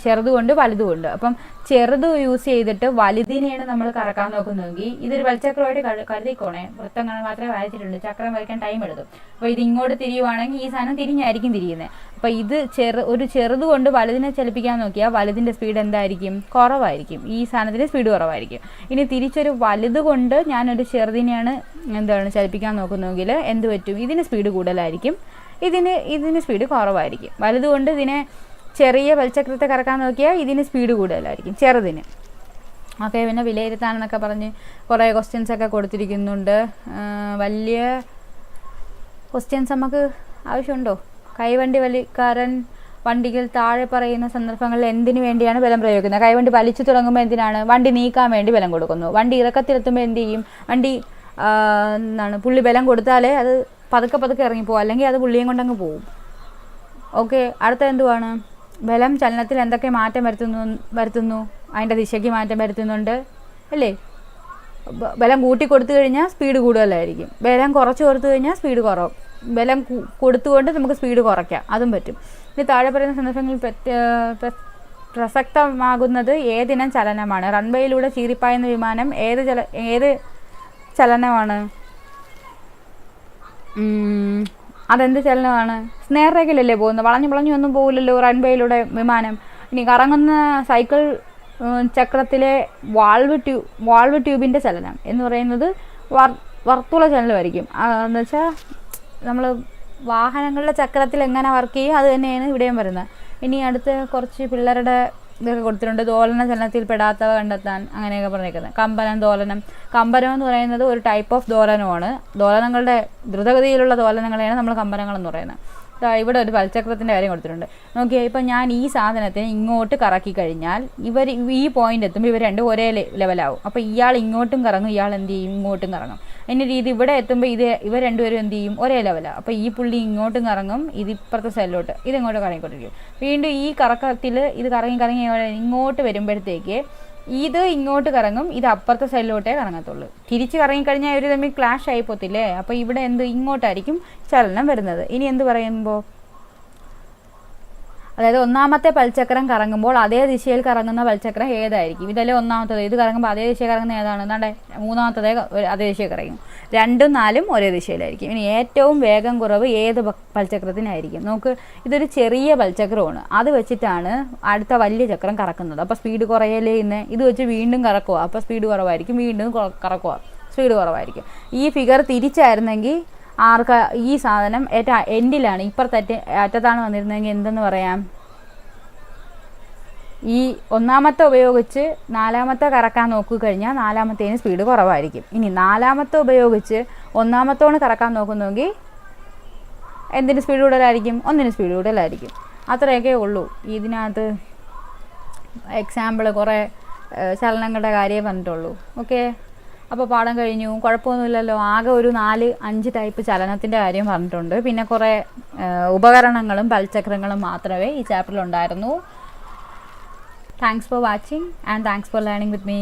ചെറുതുകൊണ്ട് വലുതുകൊണ്ട്. അപ്പം ചെറുത് യൂസ് ചെയ്തിട്ട് വലുതിനെയാണ് നമ്മൾ കറക്കാൻ നോക്കുന്നതെങ്കിൽ ഇതൊരു പൽചക്രമായിട്ട് കരുതിക്കോണേ. വൃത്തങ്ങൾ മാത്രമേ വരച്ചിട്ടുണ്ട്, ചക്രം വരയ്ക്കാൻ ടൈം എടുത്തു. അപ്പോൾ ഇത് ഇങ്ങോട്ട് തിരിയുവാണെങ്കിൽ ഈ സാധനം തിരിഞ്ഞായിരിക്കും തിരിയുന്നത്. അപ്പോൾ ഇത് ഒരു ചെറുത് കൊണ്ട് വലുതിനെ ചലിപ്പിക്കാൻ നോക്കിയാൽ വലുതിൻ്റെ സ്പീഡ് എന്തായിരിക്കും? കുറവായിരിക്കും. ഈ സാധനത്തിൻ്റെ സ്പീഡ് കുറവായിരിക്കും. ഇനി തിരിച്ചൊരു വലുത് കൊണ്ട് ഞാനൊരു ചെറുതിനെയാണ് ചലിപ്പിക്കാൻ നോക്കുന്നതെങ്കിൽ എന്ത് പറ്റും? ഇതിന് സ്പീഡ് കൂടുതലായിരിക്കും, ഇതിന് സ്പീഡ് കുറവായിരിക്കും. വലുതുകൊണ്ട് ഇതിനെ ചെറിയ പൽചക്രത്തെ കറക്കാൻ നോക്കിയാൽ ഇതിന് സ്പീഡ് കൂടുതലായിരിക്കും ചെറുതിന്. ഓക്കെ, പിന്നെ വിലയിരുത്താനെന്നൊക്കെ പറഞ്ഞ് കുറേ ക്വസ്റ്റ്യൻസൊക്കെ കൊടുത്തിരിക്കുന്നുണ്ട്. വലിയ ക്വസ്റ്റ്യൻസ് നമുക്ക് ആവശ്യമുണ്ടോ? കൈവണ്ടി വലിക്കാരൻ വണ്ടികൾ താഴെ പറയുന്ന സന്ദർഭങ്ങളിൽ എന്തിനു വേണ്ടിയാണ് ബലം പ്രയോഗിക്കുന്നത്? കൈവണ്ടി വലിച്ചു തുടങ്ങുമ്പോൾ എന്തിനാണ്? വണ്ടി നീക്കാൻ വേണ്ടി ബലം കൊടുക്കുന്നു. വണ്ടി ഇറക്കത്തിലെത്തുമ്പോൾ എന്ത് ചെയ്യും? പുള്ളി ബലം കൊടുത്താലേ അത് പതുക്കെ ഇറങ്ങിപ്പോവും, അല്ലെങ്കിൽ അത് പുള്ളിയും കൊണ്ടങ്ങ് പോവും. ഓക്കെ, അടുത്ത എന്തുവാണ്? ബലം ചലനത്തിൽ എന്തൊക്കെ മാറ്റം വരുത്തുന്നു? അതിൻ്റെ ദിശയ്ക്ക് മാറ്റം വരുത്തുന്നുണ്ട് അല്ലേ? ബലം കൂട്ടി കൊടുത്തു കഴിഞ്ഞാൽ സ്പീഡ് കൂടുതലായിരിക്കും, ബലം കുറച്ച് കൊടുത്തു കഴിഞ്ഞാൽ സ്പീഡ് കുറവും. ബലം കൊടുത്തുകൊണ്ട് നമുക്ക് സ്പീഡ് കുറയ്ക്കാം, അതും പറ്റും. ഇനി താഴെ പറയുന്ന സന്ദർഭങ്ങളിൽ പ്രസക്തമാകുന്നത് ഏതിനം ചലനമാണ്? റൺവേയിലൂടെ ചീറിപ്പായുന്ന വിമാനം ഏത് ചലനമാണ്? അതെന്ത് ചലനമാണ്? നേർരേഖയിലല്ലേ പോകുന്നത്, വളഞ്ഞു ഒന്നും പോകില്ലല്ലോ റൺവേയിലൂടെ വിമാനം. ഇനി കറങ്ങുന്ന സൈക്കിൾ ചക്രത്തിലെ വാൾവ് ട്യൂബിൻ്റെ ചലനം എന്ന് പറയുന്നത് വർത്തുള ചലനമായിരിക്കും. എന്ന് വെച്ചാൽ നമ്മൾ വാഹനങ്ങളുടെ ചക്രത്തിൽ എങ്ങനെ വർക്ക് ചെയ്യും അത് തന്നെയാണ് ഇവിടെയും വരുന്നത്. ഇനി അടുത്ത് കുറച്ച് പിള്ളേരുടെ ഇതൊക്കെ കൊടുത്തിട്ടുണ്ട്. ദോലന ചലനത്തിൽ പെടാത്തവ കണ്ടെത്താൻ, അങ്ങനെയൊക്കെ പറഞ്ഞേക്കുന്നത്. കമ്പനം എന്ന് പറയുന്നത് ഒരു ടൈപ്പ് ഓഫ് ദോലനമാണ്. ദോലനങ്ങളുടെ ദ്രുതഗതിയിലുള്ള ദോലനങ്ങളെയാണ് നമ്മൾ കമ്പനങ്ങളെന്ന് പറയുന്നത്. ഇവിടെ ഒരു പൽചക്രത്തിൻ്റെ കാര്യം കൊടുത്തിട്ടുണ്ട്. നോക്കിയാൽ ഇപ്പം ഞാൻ ഈ സാധനത്തിന് ഇങ്ങോട്ട് കറക്കി കഴിഞ്ഞാൽ ഈ പോയിന്റ് എത്തുമ്പോൾ ഇവർ രണ്ടും ഒരേ ലെവലാവും. അപ്പോൾ ഇയാൾ ഇങ്ങോട്ടും കറങ്ങും, ഇയാൾ എന്ത് ചെയ്യും? ഇങ്ങോട്ടും കറങ്ങും. അതിൻ്റെ രീതി ഇവിടെ എത്തുമ്പോൾ ഇവർ രണ്ടുപേരും എന്ത് ചെയ്യും? ഒരേ ലെവലാണ്. അപ്പോൾ ഈ പുള്ളി ഇങ്ങോട്ടും കറങ്ങും, ഇത് ഇപ്പുറത്തെ സൈഡിലോട്ട്, ഇതിങ്ങോട്ട് കറങ്ങിക്കൊണ്ടിരിക്കും. വീണ്ടും ഈ കറക്കത്തിൽ ഇത് കറങ്ങി ഇങ്ങോട്ട് വരുമ്പോഴത്തേക്ക് ഇത് ഇങ്ങോട്ട് കറങ്ങും, ഇത് അപ്പുറത്തെ സൈഡിലോട്ടേ കറങ്ങത്തുള്ളൂ. തിരിച്ച് കറങ്ങിക്കഴിഞ്ഞാൽ ഇവർ തമ്മിൽ ക്ലാഷ് ആയിപ്പോത്തില്ലേ? അപ്പോൾ ഇവിടെ ഇങ്ങോട്ടായിരിക്കും ചലനം വരുന്നത്. ഇനി എന്ത് പറയുമ്പോൾ അതായത് ഒന്നാമത്തെ പൽചക്രം കറങ്ങുമ്പോൾ അതേ ദിശയിൽ കറങ്ങുന്ന പൽചക്രം ഏതായിരിക്കും? ഇതല്ലേ ഒന്നാമത്തത്. ഇത് കറങ്ങുമ്പോൾ അതേ ദിശയിൽ കറങ്ങുന്ന ഏതാണ്? എന്താണ്ടേ മൂന്നാമത്തതേ അതേ ദിശയിൽ കറങ്ങും. 2ഉം 4ഉം ഒരേ ദിശയിലായിരിക്കും. ഇനി ഏറ്റവും വേഗം കുറവ് ഏത് പൽചക്രത്തിനായിരിക്കും? നമുക്ക് ഇതൊരു ചെറിയ പൽചക്രമാണ്, അത് വെച്ചിട്ടാണ് അടുത്ത വലിയ ചക്രം കറക്കുന്നത്. അപ്പോൾ സ്പീഡ് കുറയല്ലേ ഇന്ന്. ഇത് വെച്ച് വീണ്ടും കറക്കുക, അപ്പോൾ സ്പീഡ് കുറവായിരിക്കും. വീണ്ടും കറക്കുക, സ്പീഡ് കുറവായിരിക്കും. ഈ ഫിഗർ തിരിച്ചായിരുന്നെങ്കിൽ ഈ സാധനം ഏറ്റവും എൻഡിലാണ്, ഇപ്പുറത്തെ അറ്റത്താണ് വന്നിരുന്നെങ്കിൽ എന്തെന്ന് പറയാം? ഈ ഒന്നാമത്തെ ഉപയോഗിച്ച് നാലാമത്തെ കറക്കാൻ നോക്കിക്കഴിഞ്ഞാൽ നാലാമത്തേന് സ്പീഡ് കുറവായിരിക്കും. ഇനി നാലാമത്തെ ഉപയോഗിച്ച് ഒന്നാമത്തോണ് കറക്കാൻ നോക്കുന്നെങ്കിൽ എന്തിന് സ്പീഡ് കൂടുതലായിരിക്കും? ഒന്നിന് സ്പീഡ് കൂടുതലായിരിക്കും. അത്രയൊക്കെ ഉള്ളൂ. ഇതിനകത്ത് എക്സാമ്പിൾ കുറേ ചലനങ്ങളുടെ കാര്യമേ പറഞ്ഞിട്ടുള്ളൂ. ഓക്കെ, അപ്പോൾ പാഠം കഴിഞ്ഞു. കുഴപ്പമൊന്നുമില്ലല്ലോ. ആകെ ഒരു 4-5 ടൈപ്പ് ചലനത്തിൻ്റെ കാര്യം പറഞ്ഞിട്ടുണ്ട്. പിന്നെ കുറേ ഉപകരണങ്ങളും പൽചക്രങ്ങളും മാത്രമേ ഈ ചാപ്റ്ററിൽ ഉണ്ടായിരുന്നു. Thanks for watching and thanks for learning with me.